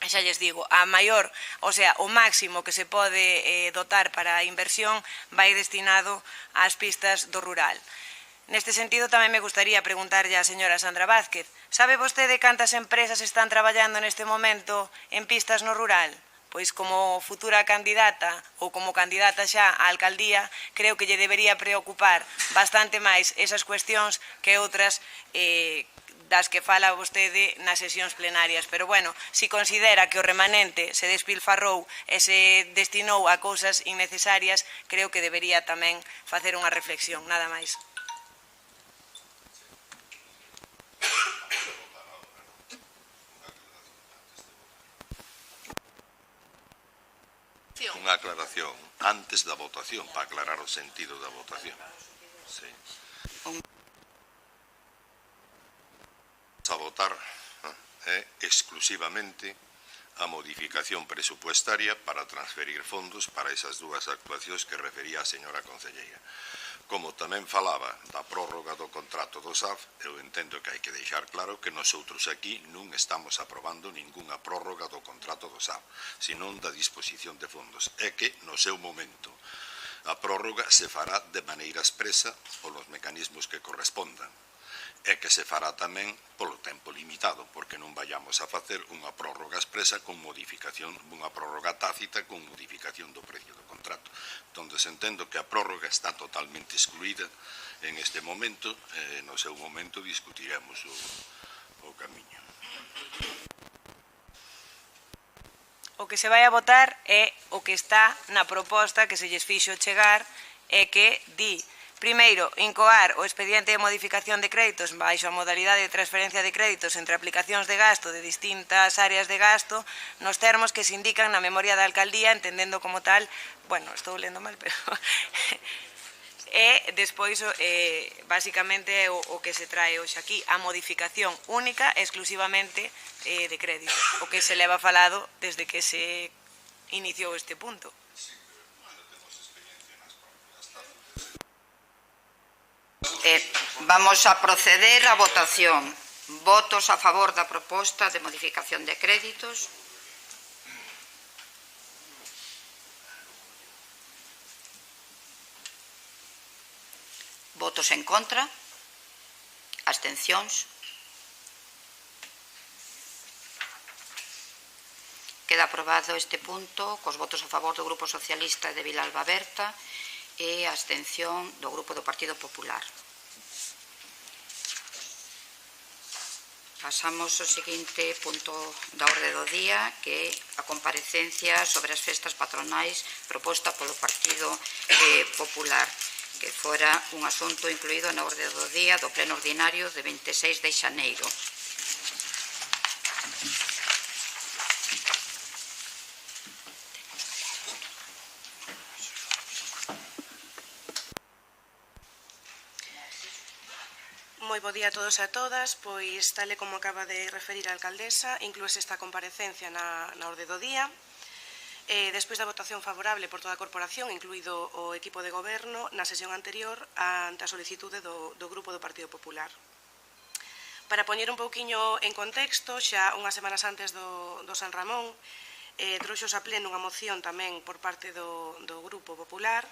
Xa lles digo, o máximo que se pode dotar para a inversión vai destinado ás pistas do rural. Neste sentido, tamén me gustaría preguntarlle á señora Sandra Vázquez, sabe vostede cantas empresas están traballando neste momento en pistas no rural? Pois como futura candidata ou como candidata xa á alcaldía, creo que lle debería preocupar bastante máis esas cuestións que outras das que fala vostede nas sesións plenarias. Pero, bueno, si considera que o remanente se despilfarrou e se destinou a cousas innecesarias, creo que debería tamén facer unha reflexión, nada máis. Unha aclaración antes da votación, para aclarar o sentido da votación. Sí. A votar é exclusivamente a modificación presupuestaria para transferir fondos para esas dúas actuacións que refería a señora concelleira. Como tamén falaba da prórroga do contrato do SAF, eu entendo que hai que deixar claro que nosoutros aquí non estamos aprobando ningunha prórroga do contrato do SAF, senón da disposición de fondos. É que no seu momento a prórroga se fará de maneira expresa polos mecanismos que correspondan. E que se fará tamén polo tempo limitado, porque non vayamos a facer unha prórroga expresa con modificación, unha prórroga tácita con modificación do precio do contrato. Donde se entendo que a prórroga está totalmente excluída en este momento, no seu momento discutiremos o camiño. O que se vai a votar é o que está na proposta que se lles fixo chegar e que di: primeiro, incoar o expediente de modificación de créditos baixo a modalidade de transferencia de créditos entre aplicacións de gasto de distintas áreas de gasto nos termos que se indican na memoria da alcaldía, entendendo como tal, bueno, estou lendo mal, pero e despois, basicamente, o que se trae hoxe aquí, a modificación única exclusivamente de crédito, o que se leva falado desde que se iniciou este punto. Vamos a proceder á votación. Votos a favor da proposta de modificación de créditos. Votos en contra? Abstencións? Queda aprobado este punto cos votos a favor do Grupo Socialista de Vilalba Berta e a abstención do Grupo do Partido Popular. Pasamos ao seguinte punto da orde do día, que é a comparecencia sobre as festas patronais proposta polo Partido Popular, que fora un asunto incluído na orde do día do pleno ordinario de 26 de xaneiro. Moi bo día a todos e a todas, pois tal e como acaba de referir a alcaldesa, inclúese esta comparecencia na orde do día. Despois da votación favorable por toda a corporación, incluído o equipo de goberno, na sesión anterior ante a solicitude do Grupo do Partido Popular. Para poñer un pouquiño en contexto, xa unhas semanas antes do San Ramón, trouxos a pleno unha moción tamén por parte do Grupo Popular,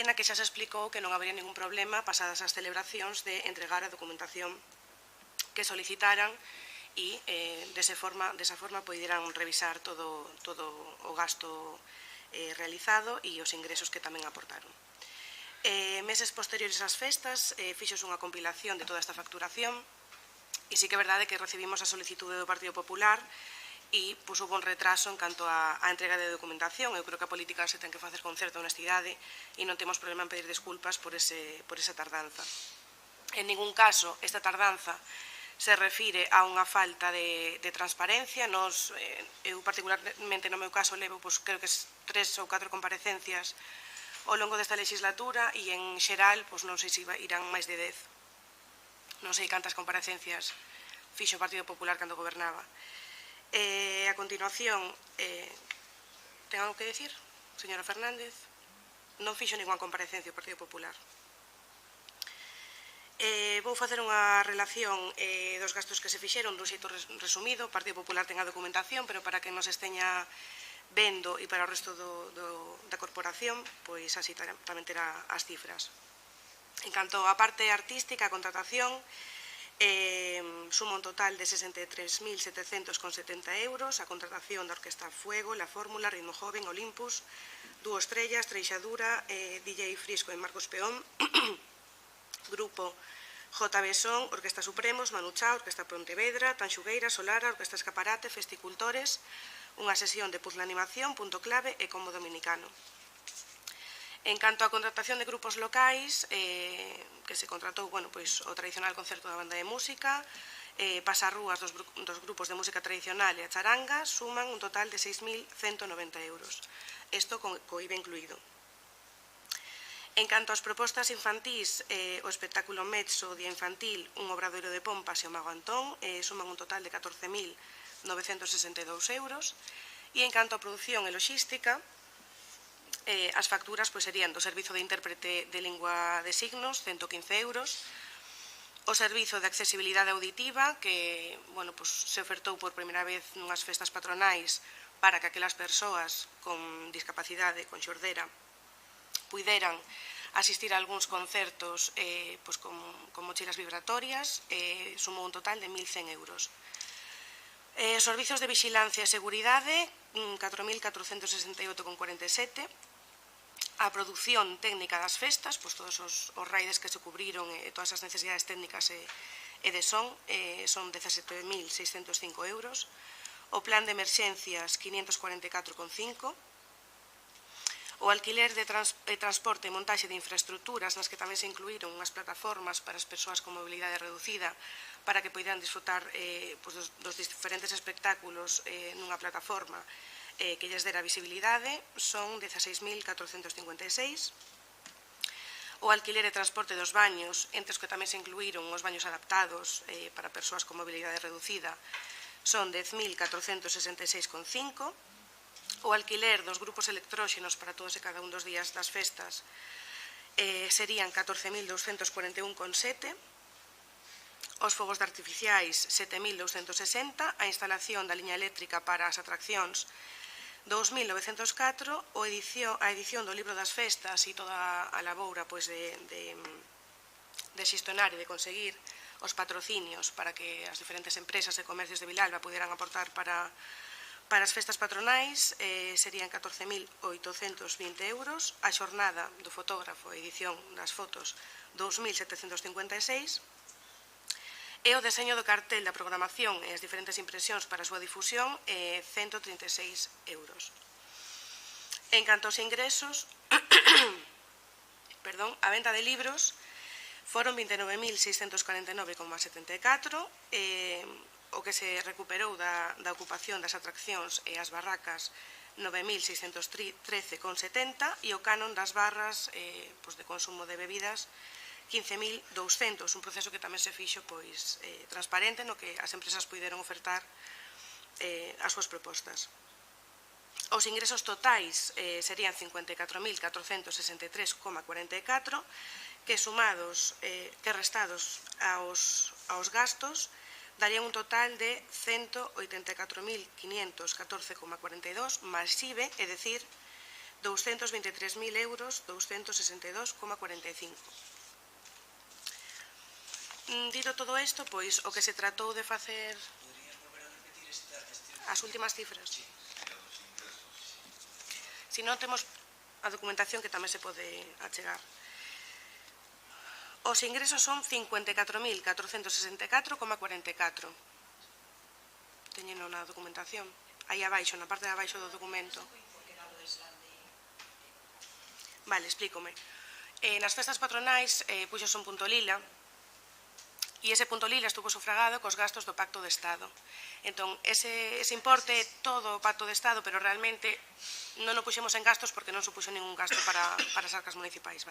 na que xa se explicou que non habería ningún problema pasadas as celebracións de entregar a documentación que solicitaran e desa forma poderán revisar todo o gasto realizado e os ingresos que tamén aportaron. Meses posteriores ás festas fixos unha compilación de toda esta facturación e sí que é verdade que recibimos a solicitude do Partido Popular e houve un retraso en canto á entrega de documentación. Eu creo que a política se ten que facer con certa honestidade e non temos problema en pedir desculpas por esa tardanza. En ningún caso, esta tardanza se refire a unha falta de transparencia. Eu particularmente no meu caso levo, creo que 3 ou 4 comparecencias ao longo desta legislatura e en xeral, non sei se irán máis de 10. Non sei cantas comparecencias fixo o Partido Popular cando gobernaba. A continuación, ten algo que decir, señora Fernández? Non fixo ninguna comparecencia o Partido Popular. Vou facer unha relación dos gastos que se fixeron dun xeito resumido. O Partido Popular ten a documentación, pero para que nos esteña vendo e para o resto da corporación, pois así tamén terá as cifras. En canto á parte artística, a contratación, suma un total de 63.770 euros, a contratación da Orquesta Fuego, La Fórmula, Ritmo Joven, Olympus, Dúo Estrellas, Treixadura, DJ Frisco e Marcos Peón, Grupo JB Son, Orquesta Supremos, Manu Chao, Orquesta Pontevedra, Tanxugueira, Solara, Orquesta Escaparate, Festicultores, unha sesión de Puzzle Animación, Punto Clave e Combo Dominicano. En canto á contratación de grupos locais, que se contratou o tradicional concerto da banda de música, pasarrúas dos grupos de música tradicional e a charanga, suman un total de 6.190 euros. Isto co IVA incluído. En canto ás propostas infantís, o espectáculo Mezzo, Día Infantil, un obradoiro de pompas e o Mago Antón, suman un total de 14.962 euros. E en canto á produción e logística, as facturas serían do Servizo de Intérprete de Lingua de Signos, 115 euros, o Servizo de Accesibilidade Auditiva, que se ofertou por primeira vez nunhas festas patronais para que aquelas persoas con discapacidade, con xordera, puideran asistir a algúns concertos con mochilas vibratorias, sumou un total de 1.100 euros. Servizos de Vixilancia e Seguridade, 4.468,47. A produción técnica das festas, todos os raides que se cubriron e todas as necesidades técnicas e de son 17.605 euros. O plan de emerxencias, 544,5. O alquiler de transporte e montaxe de infraestructuras, nas que tamén se incluíron unhas plataformas para as persoas con mobilidade reducida para que poidan disfrutar dos diferentes espectáculos nunha plataforma que lles dera visibilidade, son 16.456. O alquiler e transporte dos baños, entre os que tamén se incluíron os baños adaptados para persoas con mobilidade reducida, son 10.466,5. O alquiler dos grupos electróxenos para todos e cada un dos días das festas serían 14.241,7. Os fogos de artificiais, 7.260. A instalación da liña eléctrica para as atraccións, 2.904, a edición do libro das festas e toda a laboura de de xestionar e de conseguir os patrocinios para que as diferentes empresas e comercios de Vilalba puderan aportar para as festas patronais serían 14.820 euros, a xornada do fotógrafo e edición das fotos 2.756 e o deseño do cartel da programación e as diferentes impresións para a súa difusión 136 euros. En canto aos ingresos, a venta de libros foron 29.649,74, o que se recuperou da ocupación das atraccións e as barracas 9.613,70 e o canon das barras de consumo de bebidas 15.200, un proceso que tamén se fixo transparente no que as empresas puideron ofertar as súas propostas. Os ingresos totais serían 54.463,44, que sumados, que restados aos gastos, darían un total de 184.514,42 máis IVE, é dicir, 223.000 euros 262,45. Dito todo isto, pois, o que se tratou de facer... Poderías volver a repetir as últimas cifras? Se non, temos a documentación que tamén se pode achegar. Os ingresos son 54.464,44. Teñeno na documentación. Aí abaixo, na parte de abaixo do documento. Vale, explícome. Nas festas patronais puxos un punto lila, e ese punto lila estuvo sufragado cos gastos do Pacto de Estado. Entón, ese importe é todo o Pacto de Estado, pero realmente non o puxemos en gastos porque non supuxo ningún gasto para as arcas municipais.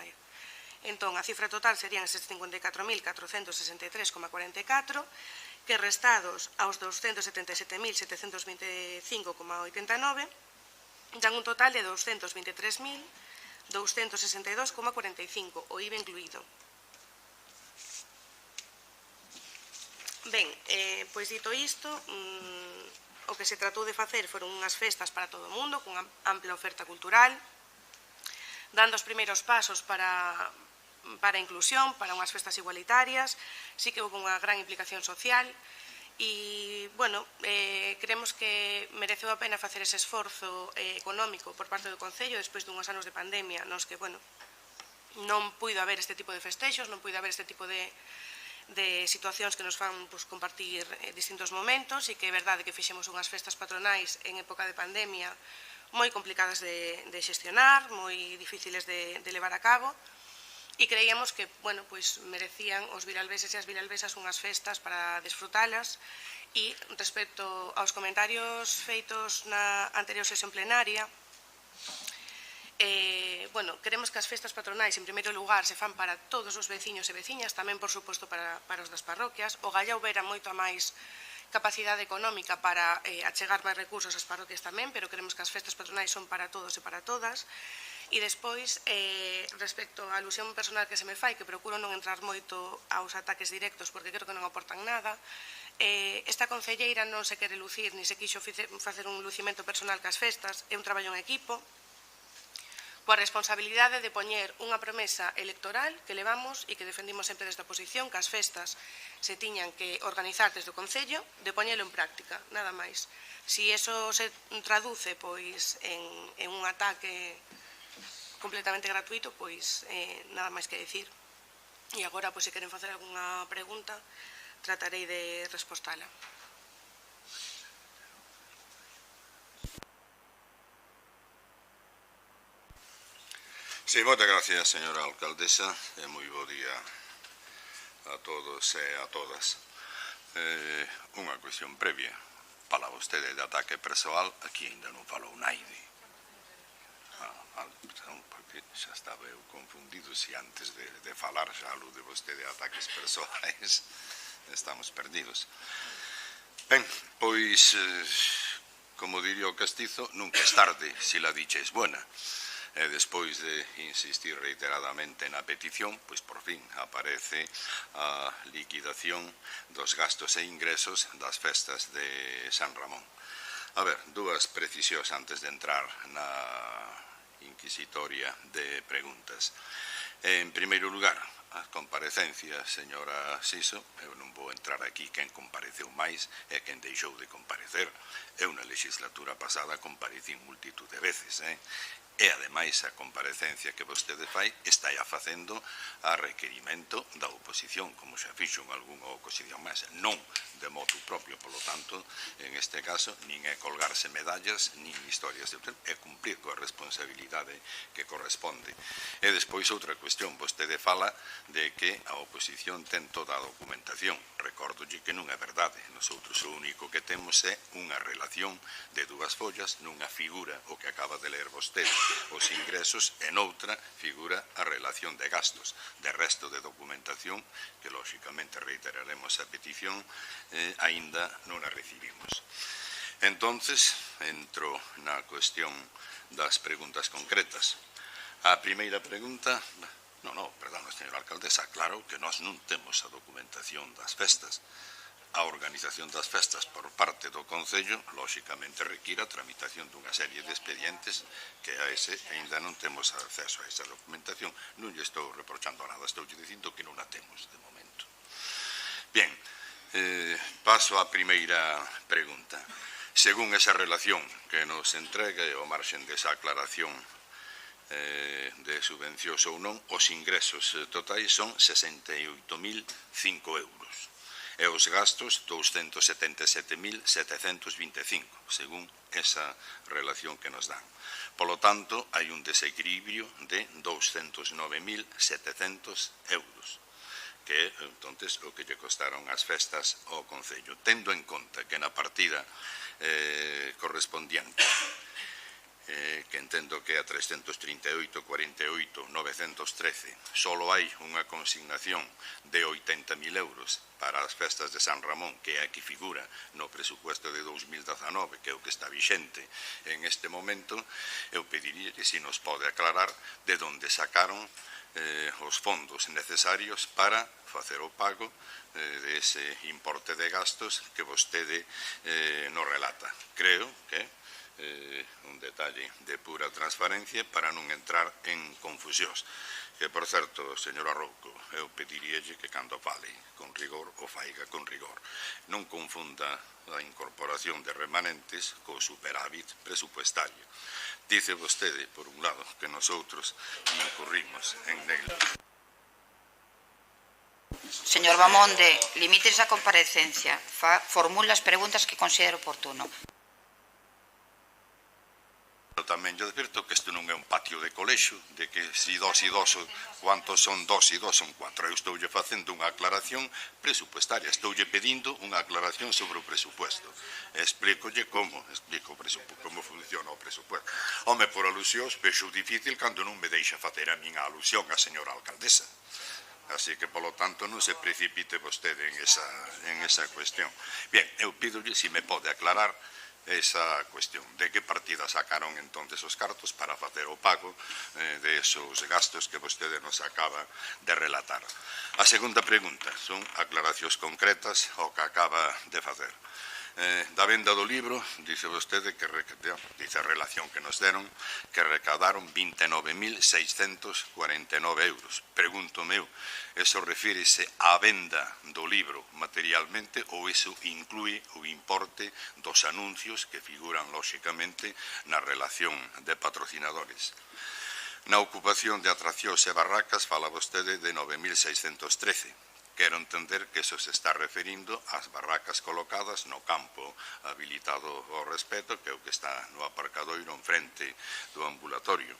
Entón, a cifra total serían eses 54.463,44, que restados aos 277.725,89 dan un total de 223.262,45, o IVA incluído. Ben, pois dito isto, o que se tratou de facer foron unhas festas para todo o mundo, cunha ampla oferta cultural, dando os primeiros pasos para a inclusión, para unhas festas igualitarias. Sí que houve unha gran implicación social e, bueno, creemos que mereceu a pena facer ese esforzo económico por parte do Concello despois dunhos anos de pandemia nos que, bueno, non puido haber este tipo de festexos, non puido haber este tipo de situacións que nos fan compartir distintos momentos, e que é verdade que fixemos unhas festas patronais en época de pandemia moi complicadas de xestionar, moi difíciles de levar a cabo, e creíamos que, bueno, pois merecían os viralbeses e as viralbesas unhas festas para desfrutalas. E respecto aos comentarios feitos na anterior sesión plenaria, bueno, queremos que as festas patronais, en primeiro lugar, se fan para todos os veciños e veciñas, tamén, por suposto, para os das parroquias. O Gallao vera moito a máis capacidade económica para achegar máis recursos ás parroquias tamén, pero queremos que as festas patronais son para todos e para todas. E despois, respecto á alusión personal que se me fai, que procuro non entrar moito aos ataques directos, porque creo que non aportan nada, esta concelleira non se quere lucir, ni se quixo facer un lucimento personal cas festas, é un traballo en equipo, coa responsabilidade de poñer unha promesa electoral que levamos e que defendimos sempre desde a oposición, que as festas se tiñan que organizar desde o Concello, de poñelo en práctica, nada máis. Si eso se traduce en un ataque completamente gratuito, pois nada máis que decir. E agora, se queren facer algunha pregunta, tratarei de respostala. Sí, moitas gracias, señora alcaldesa, e moi bo día a todos e a todas. Unha cuestión previa. Fala vostede de ataque persoal, aquí ainda non falou naide. Porque xa estaba eu confundido, se antes de falar xa alude vostede de ataques persoais, estamos perdidos. Ben, pois, como diría o castizo, nunca es tarde, si la dicha es buena. E despois de insistir reiteradamente na petición, pois por fin aparece a liquidación dos gastos e ingresos das festas de San Ramón. A ver, dúas precisións antes de entrar na inquisitoria de preguntas. En primeiro lugar, as comparecencias, señora Siso, eu non vou entrar aquí quen compareceu máis e quen deixou de comparecer. Eu na legislatura pasada comparecín multitud de veces, E, ademais, a comparecencia que vostede fai está a facendo a requerimento da oposición, como xa fixo en algunha ocasión máis, non de motu propio, polo tanto, en este caso, nin é colgarse medallas, nin historias de é cumplir coa responsabilidade que corresponde. E despois outra cuestión, vostede fala de que a oposición ten toda a documentación. Recórdolle que non é verdade. Nosotros o único que temos é unha relación de dúas follas, nunha figura o que acaba de ler vostede, os ingresos, e noutra figura a relación de gastos. De resto de documentación, que lóxicamente reiteraremos a petición, aínda non a recibimos. Entonces, entro na cuestión das preguntas concretas. A primeira pregunta, perdón, señora alcaldesa, claro que nós non temos a documentación das festas. A organización das festas por parte do Concello, lóxicamente, require a tramitación dunha serie de expedientes que a ese ainda non temos acceso a esa documentación. Non lle estou reprochando nada, estou dicindo que non a temos de momento. Bien, paso á primeira pregunta. Según esa relación que nos entrega e ao marxen desa aclaración de subvencións ou non, os ingresos totais son 68.005 euros. E os gastos 277.725, según esa relación que nos dan. Polo tanto, hai un desequilibrio de 209.700 euros, que é, entonces, o que lle costaron as festas ao Concello. Tendo en conta que na partida correspondiente, que entendo que é a 338.48.913, solo hai unha consignación de 80.000 euros para as festas de San Ramón, que é a que figura no presupuesto de 2019, que é o que está vixente en este momento, eu pediría que se nos pode aclarar de onde sacaron os fondos necesarios para facer o pago dese importe de gastos que vostede nos relata. Creo que un detalle de pura transparencia para non entrar en confusións. Que, por certo, señora Rouco, eu pediríalle que cando fale con rigor o faiga con rigor. Non confunda a incorporación de remanentes co superávit presupuestario. Dice vostede, por un lado, que nosotros incurrimos en negro. Señor Bamonde, limítese a comparecencia. Formula as preguntas que considere oportuno. Tamén yo advirto que isto non é un patio de colexo, de que si dos e dos, cuantos son dos e dos son cuatro. Eu estou facendo unha aclaración presupuestaria, estou pedindo unha aclaración sobre o presupuesto. Explícolle como funciona o presupuesto. Home, por alusións, vexo difícil cando non me deixa facer a minha alusión a señora alcaldesa. Así que, polo tanto, non se precipite vostede en esa cuestión. Bien, eu pídolle se me pode aclarar esa cuestión de que partida sacaron entonces os cartos para facer o pago de esos gastos que vostede nos acaba de relatar. A segunda pregunta son aclaracións concretas ao que acaba de facer. Da venda do libro, dice vostede que dice a relación que nos deron, que recadaron 29.649 euros. Pregúntome eu, eso refírese á venda do libro materialmente ou eso inclúe o importe dos anuncios que figuran lóxicamente na relación de patrocinadores? Na ocupación de atraccións e barracas fala vostede de 9.613. Quero entender que eso se está referindo ás barracas colocadas no campo habilitado ao respeto, que é o que está no aparcadoiro en frente do ambulatorio.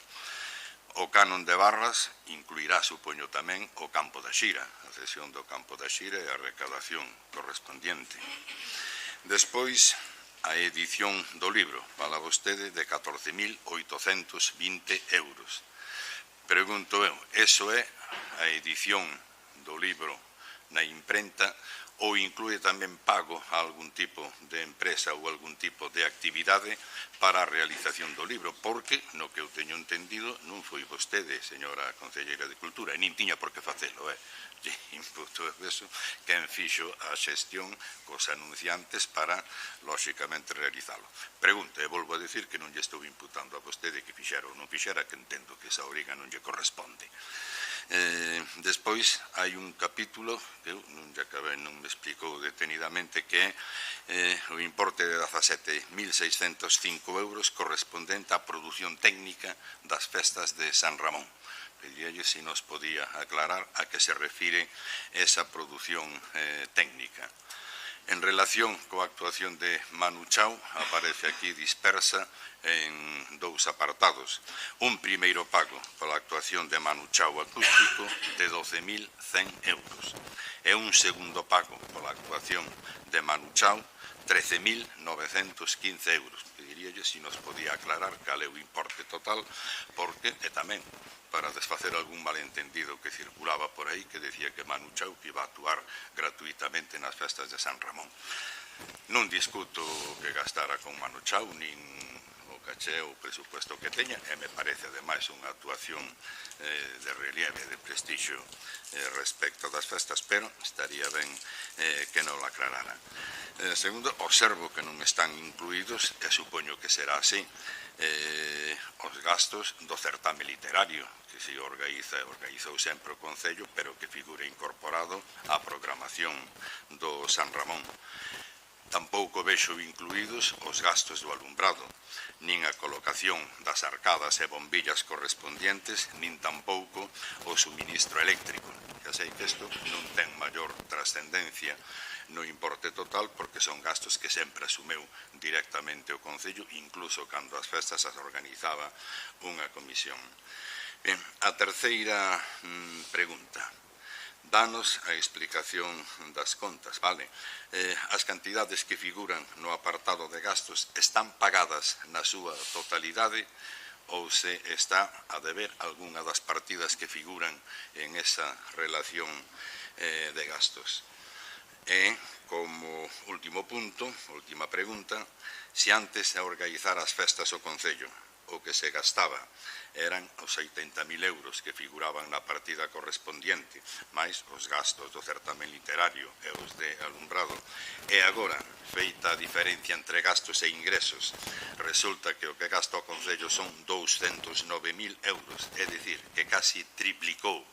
O canon de barras incluirá, supoño tamén, o campo da Xira, a cesión do campo da Xira e a recadación correspondiente. Despois, a edición do libro, fala vostede de 14.820 euros. Pregunto eu, eso é a edición do libro na imprenta ou inclúe tamén pago a algún tipo de empresa ou algún tipo de actividade para a realización do libro, porque, no que eu teño entendido, non foi vostede, señora Concelleira de Cultura, e nin tiña por que facelo, lle imputo eso, quen fixo a xestión cos anunciantes para, lóxicamente, realizalo. Pregunta, e volvo a decir que non lle estou imputando a vostede que fixera ou non fixera, que entendo que esa obriga non lle corresponde. Despois hai un capítulo que eu non me explicou detenidamente, que é o importe de 17.605 euros correspondente á produción técnica das festas de San Ramón. Pediríalle se nos podía aclarar a que se refire esa produción técnica. En relación coa actuación de Manu Chao, aparece aquí dispersa en dous apartados. Un primeiro pago pola actuación de Manu Chao acústico de 12.100 euros e un segundo pago pola actuación de Manu Chao 13.915 euros. Pediríalle se nos podía aclarar cal é o importe total, porque, e tamén, para desfacer algún malentendido que circulaba por aí, que decía que Manu Chao iba a actuar gratuitamente nas festas de San Ramón. Non discuto que gastara con Manu Chao, nin o caché ou presupuesto que teña, e me parece, ademais, unha actuación de relieve, de prestixio respecto das festas, pero estaría ben que non la aclarara. Segundo, observo que non están incluídos, e supoño que será así, os gastos do certame literario, que se organizou sempre o Concello, pero que figura incorporado á programación do San Ramón. Tampouco vexo incluídos os gastos do alumbrado, nin a colocación das arcadas e bombillas correspondientes, nin tampouco o suministro eléctrico. Xa sei que isto non ten maior trascendencia no importe total, porque son gastos que sempre asumeu directamente o Concello, incluso cando as festas as organizaba unha comisión. Ben, a terceira pregunta. Danos a explicación das contas, vale? As cantidades que figuran no apartado de gastos están pagadas na súa totalidade ou se está a deber algunha das partidas que figuran en esa relación de gastos? E, como último punto, última pregunta, se antes de organizar as festas o Concello o que se gastaba eran os 80.000 euros que figuraban na partida correspondiente, máis os gastos do certamen literario e os de alumbrado. E agora, feita a diferencia entre gastos e ingresos, resulta que o que gasta o Concello son 209.000 euros, é dicir, que casi triplicou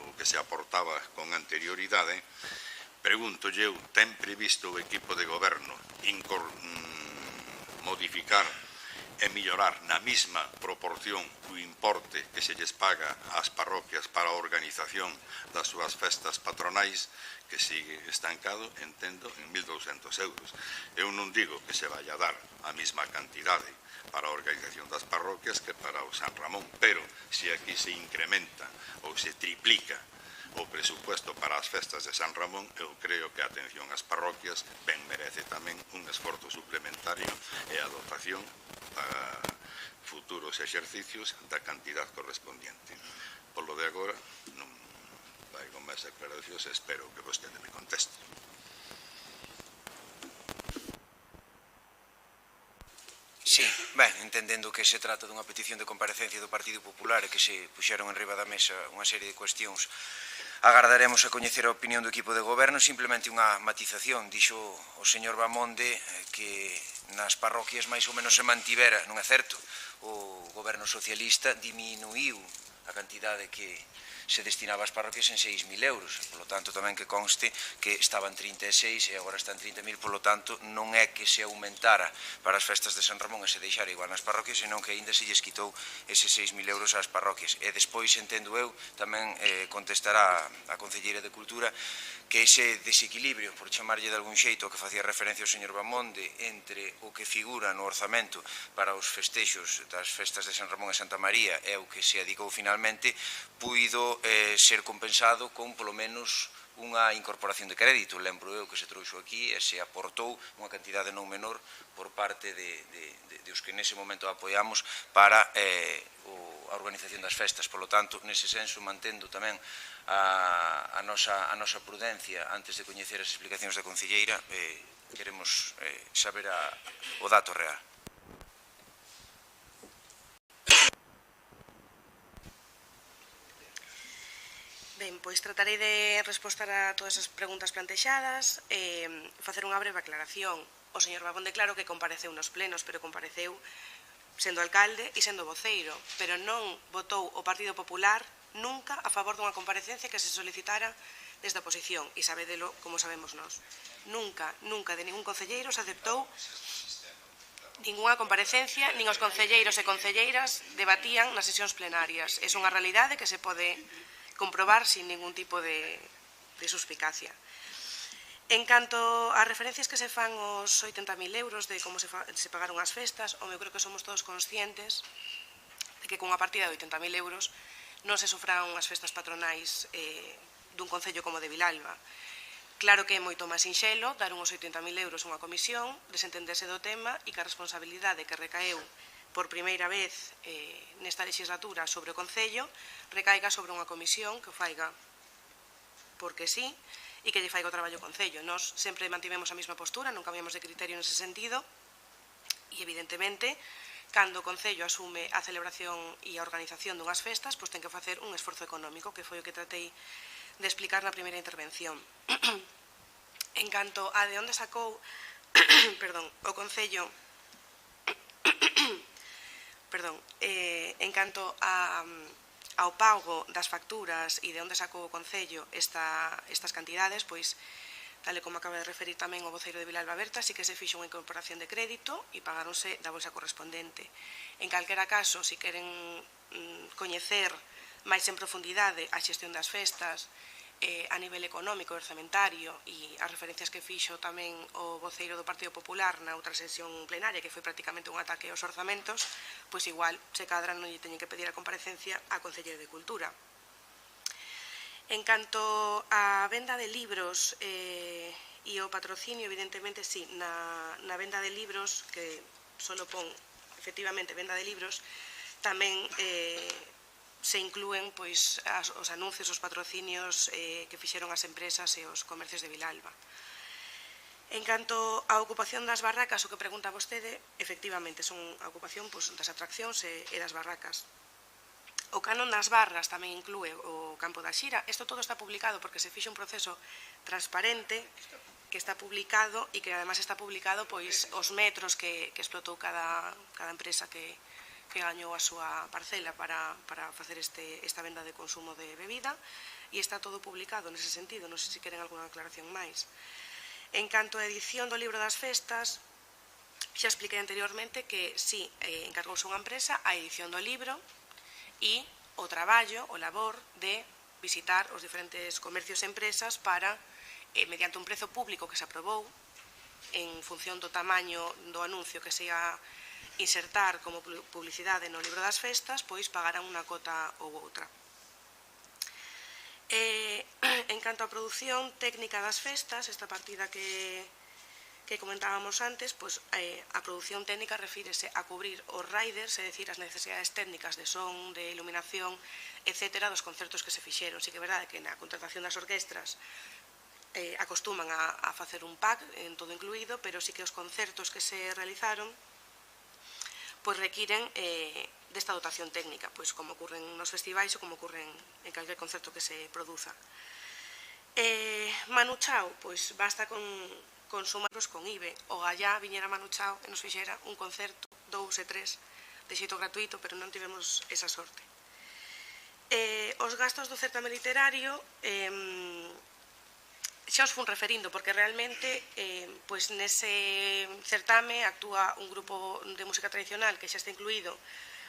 o que se aportaba con anterioridade. Pregunto eu, ten previsto o equipo de goberno modificar e mellorar na mesma proporción o importe que se lles paga ás parroquias para a organización das súas festas patronais, que sigue estancado, entendo, en 1.200 euros. Eu non digo que se vai a dar a mesma cantidade para a organización das parroquias que para o San Ramón, pero se aquí se incrementa ou se triplica o presupuesto para as festas de San Ramón, eu creo que a atención ás parroquias ben merece tamén un esforzo suplementario e a dotación para futuros exercicios da cantidad correspondiente. Polo de agora, non vai con máis aclaracións, espero que vostede me conteste. Sí, ben, entendendo que se trata dunha petición de comparecencia do Partido Popular e que se puxeron en riba da mesa unha serie de cuestións, agardaremos a coñecer a opinión do equipo de goberno. Simplemente unha matización. Dixo o señor Bamonde que nas parroquias máis ou menos se mantivera, non é certo? O goberno socialista diminuiu a cantidade que se destinaba ás parroquias en 6.000 euros. Polo tanto, tamén que conste que estaban 36 e agora están 30.000, polo tanto, non é que se aumentara para as festas de San Ramón e se deixara igual nas parroquias, senón que aínda se lles quitou eses 6.000 euros ás parroquias. E despois, entendo eu, tamén contestará a Concelleira de Cultura que ese desequilibrio, por chamarlle de algún xeito, que facía referencia o señor Bamonde, entre o que figura no orzamento para os festexos das festas de San Ramón e Santa María e o que se adicou finalmente, puido ser compensado con polo menos unha incorporación de crédito. Lembro eu que se trouxo aquí e se aportou unha cantidade non menor por parte de os que nese momento apoiamos para a organización das festas. Polo tanto, nese senso, mantendo tamén a nosa prudencia antes de coñecer as explicacións da Concelleira, queremos saber o dato real. Ben, pois tratarei de responder a todas as preguntas plantexadas e facer unha breve aclaración. O señor Bamonde, claro que compareceu nos plenos, pero compareceu sendo alcalde e sendo voceiro, pero non votou o Partido Popular nunca a favor dunha comparecencia que se solicitara desde a oposición, e sabedelo como sabemos nós. Nunca, nunca de ningún concelleiro se aceptou ningunha comparecencia, nin os concelleiros e concelleiras debatían nas sesións plenarias. É unha realidade que se pode comprobar sin ningún tipo de suspicacia. En canto ás referencias que se fan aos 80.000 euros de como se pagaron as festas, eu creo que somos todos conscientes de que cunha partida de 80.000 euros non se sufraron as festas patronais dun concello como de Vilalba. Claro que é moito máis sinxelo dar uns 80.000 euros a unha comisión, desentenderse do tema e que a responsabilidade que recaeu por primeira vez nesta legislatura sobre o concello recaiga sobre unha comisión que o faiga porque sí e que lle faiga o traballo ao concello. Nós sempre mantivemos a mesma postura, non cambiamos de criterio nese sentido e evidentemente cando o concello asume a celebración e a organización dunhas festas, pois ten que facer un esforzo económico, que foi o que tratei de explicar na primeira intervención. En canto a de onde sacou o Concello, en canto ao pago das facturas e de onde sacou o Concello estas cantidades, pois, tal como acaba de referir tamén o voceiro de Vilalba Berta, sí que se fixo unha incorporación de crédito e pagáronse da bolsa correspondente. En calquera caso, se queren coñecer máis en profundidade a xestión das festas a nivel económico e orzamentario e as referencias que fixo tamén o voceiro do Partido Popular na outra sesión plenaria, que foi prácticamente un ataque aos orzamentos, pois igual, se cadra, non lle teñen que pedir a comparecencia á Concelleira de Cultura. En canto á venda de libros e o patrocinio, evidentemente, sí, na venda de libros, que só pon, efectivamente, venda de libros, tamén se inclúen os anuncios, os patrocinios que fixeron as empresas e os comercios de Vilalba. En canto á ocupación das barracas, o que pregunta vostede, efectivamente, son a ocupación das atraccións e das barracas. O canon das barras tamén inclúe o campo da Xira. Isto todo está publicado porque se fixe un proceso transparente que está publicado e que además está publicado os metros que explotou cada empresa que gañou a súa parcela para facer esta venda de consumo de bebida e está todo publicado nese sentido. Non sei se queren alguna aclaración máis. En canto á edición do libro das festas, xa expliquei anteriormente que sí, encargouse unha empresa a edición do libro e o traballo, o labor de visitar os diferentes comercios e empresas para, mediante un prezo público que se aprobou, en función do tamaño do anuncio que se ia insertar como publicidade no libro das festas, pois pagarán unha cota ou outra. En canto á produción técnica das festas, esta partida que comentábamos antes, pois a produción técnica refírese a cubrir os riders, é dicir, as necesidades técnicas de son, de iluminación, etc., dos concertos que se fixeron. Sí que é verdade que na contratación das orquestras acostuman a facer un pack en todo incluído, pero sí que os concertos que se realizaron pois requiren desta dotación técnica, pois como ocurren nos festivais ou como ocurren en calquer concerto que se produza. Manu Chao, pois basta con sumarnos con IBE. O Gallá viñera Manu Chao e nos fixera un concerto, 2 e 3, de xeito gratuito, pero non tivemos esa sorte. Os gastos do certame literario xa os fun referindo, porque realmente nese certame actúa un grupo de música tradicional que xa está incluído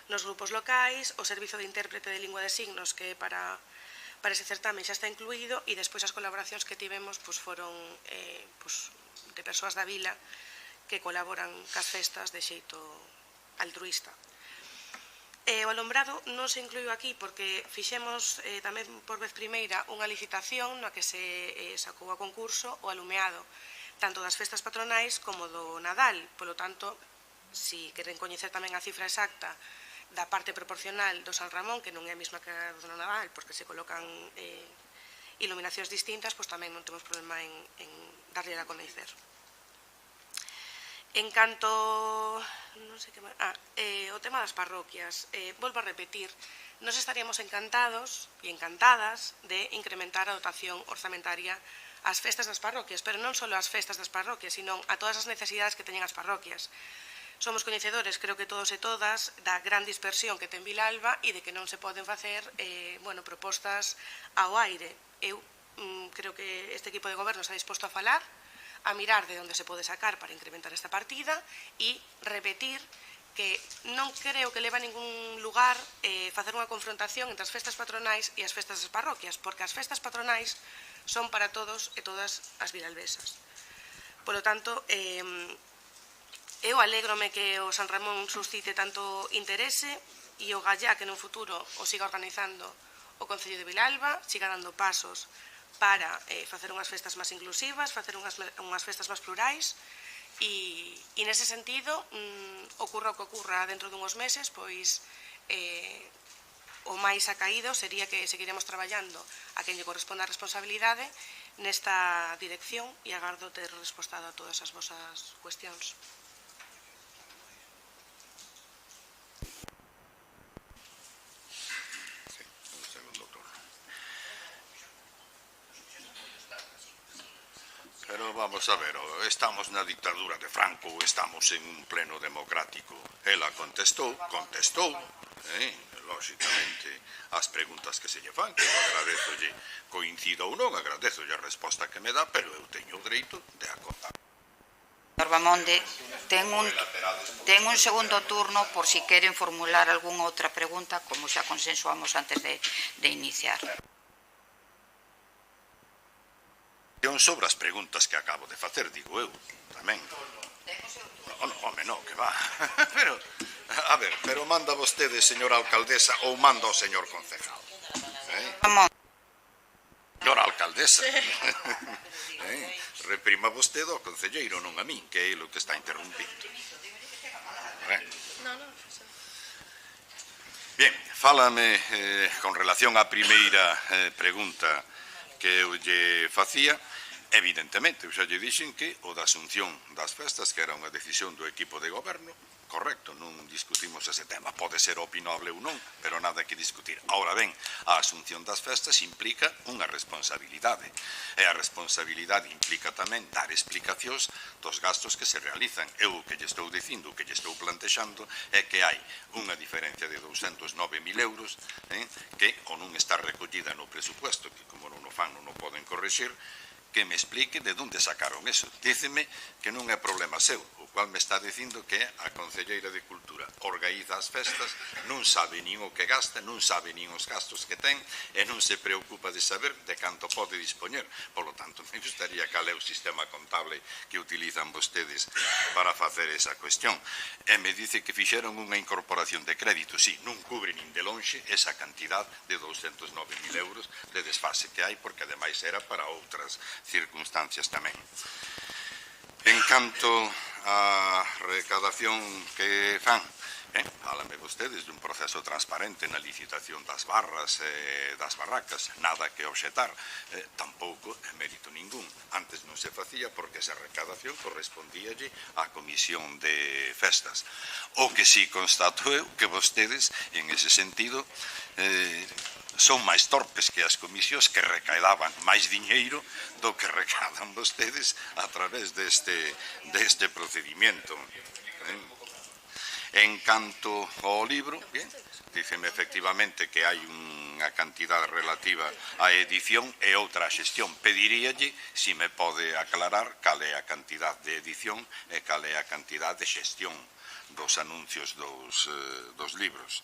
nos grupos locais, o servizo de intérprete de lingua de signos que para ese certame xa está incluído e despois as colaboracións que tivemos foron de persoas da vila que colaboran cas festas de xeito altruísta. O alumbrado non se incluiu aquí porque fixemos tamén por vez primeira unha licitación na que se sacou a concurso o alumeado tanto das festas patronais como do Nadal. Polo tanto, se queren coñecer tamén a cifra exacta da parte proporcional do San Ramón, que non é a mesma que a do Nadal, porque se colocan iluminacións distintas, pois tamén non temos problema en darlle a coñecer. En canto o tema das parroquias, volvo a repetir, nos estaríamos encantados e encantadas de incrementar a dotación orzamentaria ás festas das parroquias, pero non só ás festas das parroquias, sino a todas as necesidades que teñen as parroquias. Somos coñecedores, creo que todos e todas, da gran dispersión que ten Vilalba e de que non se poden facer propostas ao aire. Eu creo que este equipo de goberno está disposto a falar, a mirar de onde se pode sacar para incrementar esta partida e repetir que non creo que leva a ningún lugar facer unha confrontación entre as festas patronais e as festas das parroquias, porque as festas patronais son para todos e todas as vilalbesas. Por lo tanto, eu alégrome que o San Ramón suscite tanto interese e o Gallá que no futuro o siga organizando o Concello de Vilalba, siga dando pasos para facer unhas festas máis inclusivas, facer unhas festas máis plurais e nese sentido, ocurra o que ocurra dentro dunhos meses, pois o máis acaído sería que seguiremos traballando a quen lle corresponda a responsabilidade nesta dirección e agardo ter respostado a todas as vosas cuestións. Pero vamos a ver, estamos na dictadura de Franco ou estamos en un pleno democrático? Ela contestou, lóxicamente, as preguntas que se lle fan, que eu agradezolle, coincido ou non, agradezolle a resposta que me dá, pero eu teño o dereito de acotar. Señor Bamonde, ten un segundo turno por si queren formular algunha outra pregunta, como xa consensuamos antes de iniciar. Sobre as preguntas que acabo de facer, digo eu, tamén. Home, non, que va. Pero, a ver, pero manda vostede, señora alcaldesa, ou manda o señor concejal? Señora alcaldesa. Reprima vostede ao concelleiro, non a min, que é o que está interrompindo. Bien, fálame con relación á primeira pregunta que eu lle facía. Evidentemente, xa lle dixen que o da asunción das festas, que era unha decisión do equipo de goberno, correcto, non discutimos ese tema, pode ser opinable ou non, pero nada que discutir. Ahora ben, a asunción das festas implica unha responsabilidade, e a responsabilidade implica tamén dar explicacións dos gastos que se realizan. Eu o que lle estou dicindo, o que lle estou plantexando, é que hai unha diferencia de 209.000 euros que ou non está recollida no presupuesto, que como non o fan non o poden corrixir, que me explique de onde sacaron eso. Díceme que non é problema seu, o cual me está dicindo que a Concelleira de Cultura organiza as festas, non sabe nin o que gasta, non sabe nin os gastos que ten e non se preocupa de saber de canto pode dispoñer. Por lo tanto, me gustaría cal é o sistema contable que utilizan vostedes para facer esa cuestión. E me dice que fixeron unha incorporación de crédito. Si, non cubre nin de lonxe esa cantidad de 209.000 euros de desfase que hai, porque ademais era para outras circunstancias tamén. En canto á recadación que fan, fálame vostedes dun proceso transparente na licitación das barras e das barracas, nada que obxetar, tampouco é mérito ningún. Antes non se facía porque esa recadación correspondíalle á Comisión de Festas. O que si constato eu que vostedes, en ese sentido, son máis torpes que as comisións que recadaban máis diñeiro do que recadan vostedes a través deste procedimento. En canto ao libro, díceme efectivamente que hai unha cantidad relativa á edición e outra á xestión. Pediríalle se me pode aclarar cal é a cantidad de edición e cal é a cantidad de xestión dos anuncios dos libros.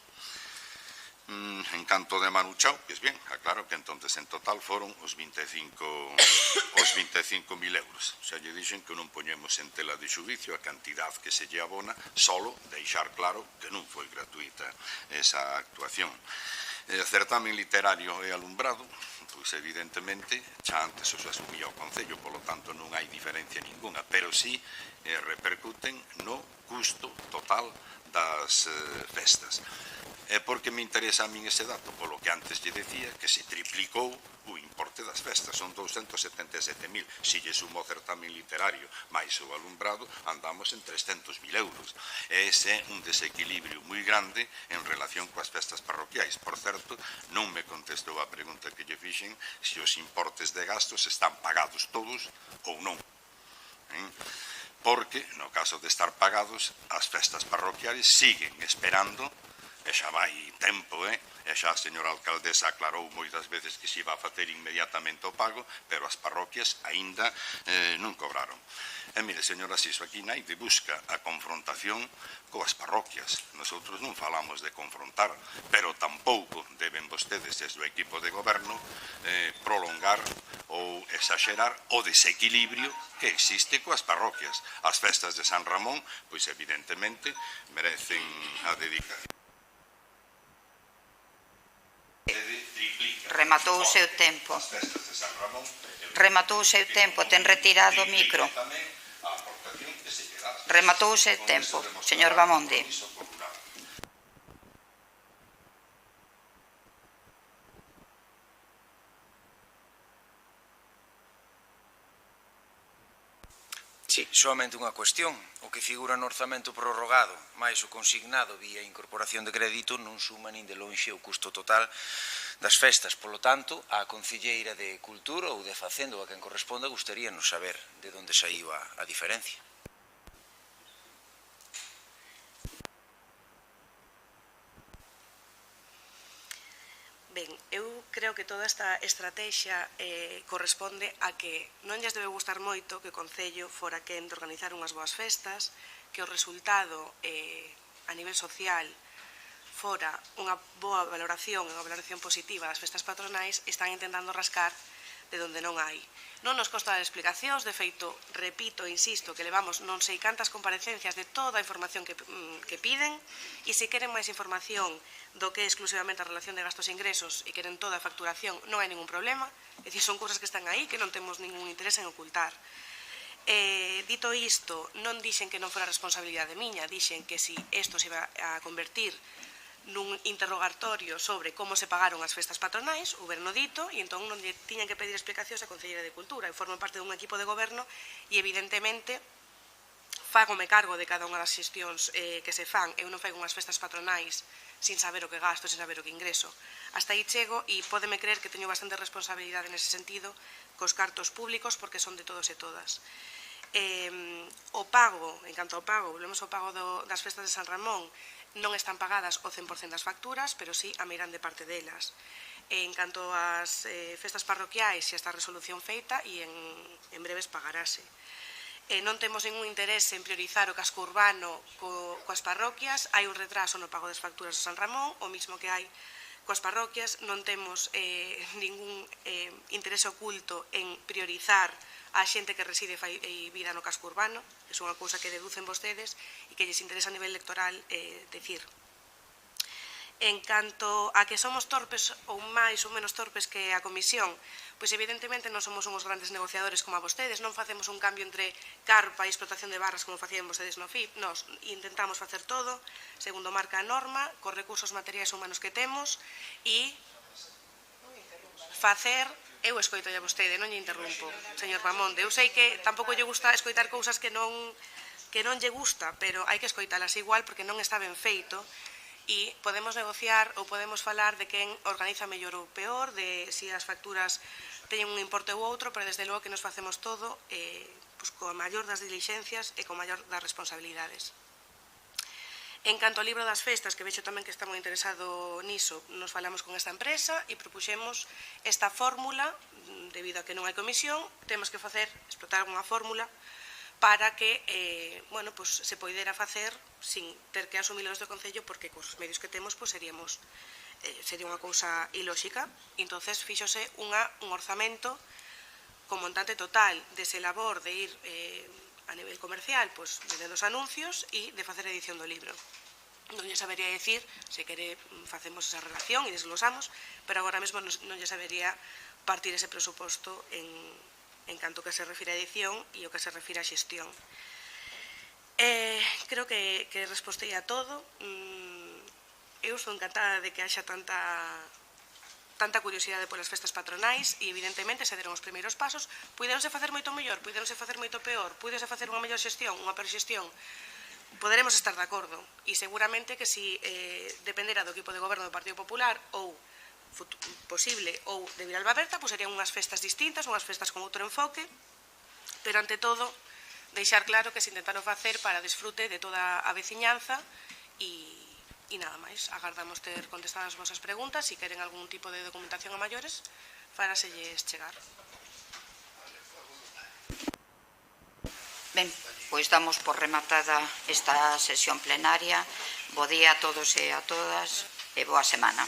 En canto de Manu Chao, pois ben, aclaro que entonces en total foron os 25.000 euros. Xa lle dixen que non poñemos en tela de xudicio a cantidad que se lle abona, solo deixar claro que non foi gratuita esa actuación. O certamen literario e alumbrado, pois evidentemente, xa antes os asumía o Concello, polo tanto non hai diferencia ninguna, pero sí repercuten no custo total das festas. É porque me interesa a min ese dato, polo que antes lle decía que se triplicou o importe das festas, son 277.000. Se lle sumo o certamen literario máis o alumbrado, andamos en 300.000 euros. Ese é un desequilibrio moi grande en relación coas festas parroquiais. Por certo, non me contestou a pregunta que lle fixen se os importes de gastos están pagados todos ou non. porque, no caso de estar pagados, as festas parroquiales siguen esperando, e xa vai tempo, e xa a señora alcaldesa aclarou moitas veces que se iba a facer inmediatamente o pago, pero as parroquias aínda non cobraron. E mire, señora Siso, aquí naide busca a confrontación coas parroquias. Nosotros non falamos de confrontar, pero tampouco deben vostedes, desde o equipo de goberno, prolongar ou exagerar o desequilibrio que existe coas parroquias. As festas de San Ramón, pois evidentemente, merecen a dedicación. Rematou o seu tempo. Rematou o seu tempo. Ten retirado o micro. Rematou o seu tempo, señor Bamonde. Sí, somente unha cuestión. O que figura no orzamento prorrogado máis o consignado vía incorporación de crédito non suma nin de lonxe o custo total das festas. Polo tanto, a concelleira de Cultura ou de Facenda ou a quen corresponda gustaríanos saber de onde saiu a diferencia. Ben, eu creo que toda esta estrategia corresponde a que non lles debe gustar moito que o Concello fora quen de organizar unhas boas festas, que o resultado a nivel social fora unha boa valoración, unha valoración positiva das festas patronais, están intentando rascar de onde non hai. Non nos consta de explicacións, de feito, repito e insisto, que levamos non sei cantas comparecencias de toda a información que piden, e se queren máis información do que é exclusivamente a relación de gastos e ingresos e queren toda a facturación, non hai ningún problema, é dicir, son cousas que están aí que non temos ningún interés en ocultar. Dito isto, non dixen que non fora responsabilidade miña, dixen que si isto se iba a convertir nun interrogatorio sobre como se pagaron as festas patronais, o goberno dito, e entón non tiñan que pedir explicacións a Concelleira de Cultura. Eu formo parte dun equipo de goberno e, evidentemente, fágome cargo de cada unha das xestións que se fan. Eu non fago unhas festas patronais sin saber o que gasto, sin saber o que ingreso. Hasta aí chego e pódeme creer que teño bastante responsabilidade nese sentido cos cartos públicos porque son de todos e todas. O pago, en canto ao pago, volvemos ao pago das festas de San Ramón, non están pagadas o 100% das facturas, pero sí a meirande parte delas. En canto ás festas parroquiais, xa está a resolución feita e en breves pagarase. Non temos ningún interés en priorizar o casco urbano coas parroquias, hai un retraso no pago das facturas de San Ramón, o mismo que hai coas parroquias, non temos ningún interés oculto en priorizar a xente que reside e vida no casco urbano, é unha cousa que deducen vostedes e que lles interesa a nivel electoral decir. En canto a que somos torpes ou máis ou menos torpes que a Comisión, pois evidentemente non somos uns grandes negociadores como a vostedes, non facemos un cambio entre carpa e explotación de barras como facían vostedes no FIP, nos intentamos facer todo, segundo marca a norma, cos recursos materiais e humanos que temos e facer. Eu escoito a vostede, non lle interrumpo, señor Bamonde. Eu sei que tampouco lle gusta escoitar cousas que non lle gusta, pero hai que escoitalas igual porque non está ben feito e podemos negociar ou podemos falar de quen organiza mellor ou peor, de se as facturas teñen un importe ou outro, pero desde logo que nos facemos todo coa maior das dilixencias e coa maior das responsabilidades. En canto ao libro das festas, que vexo tamén que está moi interesado niso, nos falamos con esta empresa e propuxemos esta fórmula, debido a que non hai comisión, temos que explotar unha fórmula para que se poidera facer sin ter que asumilo desde o Concello, porque cos medios que temos sería unha cousa ilóxica. Entón, fíxose un orzamento con montante total dese labor de ir a nivel comercial, vendendo os anuncios e de facer a edición do libro. Non lle sabería decir, se quere facemos esa relación e desglosamos, pero agora mesmo non lle sabería partir ese presuposto en canto que se refire a edición e o que se refire a xestión. Creo que respostei a todo. Eu estou encantada de que haxa tanta curiosidade polas festas patronais e, evidentemente, se deron os primeiros pasos. Puideronse facer moito mellor, puideronse facer moito peor, puideronse facer unha mellor xestión, unha peor xestión. Poderemos estar de acordo e seguramente que si dependera do equipo de goberno do Partido Popular ou posible ou de Vilalba Berta, serían unhas festas distintas, unhas festas con outro enfoque, pero ante todo deixar claro que se intentaron facer para desfrute de toda a veciñanza e nada máis. Agardamos ter contestadas as vosas preguntas. Se queren algún tipo de documentación a maiores, faráselles chegar. Ben, pois damos por rematada esta sesión plenaria. Bo día a todos e a todas e boa semana.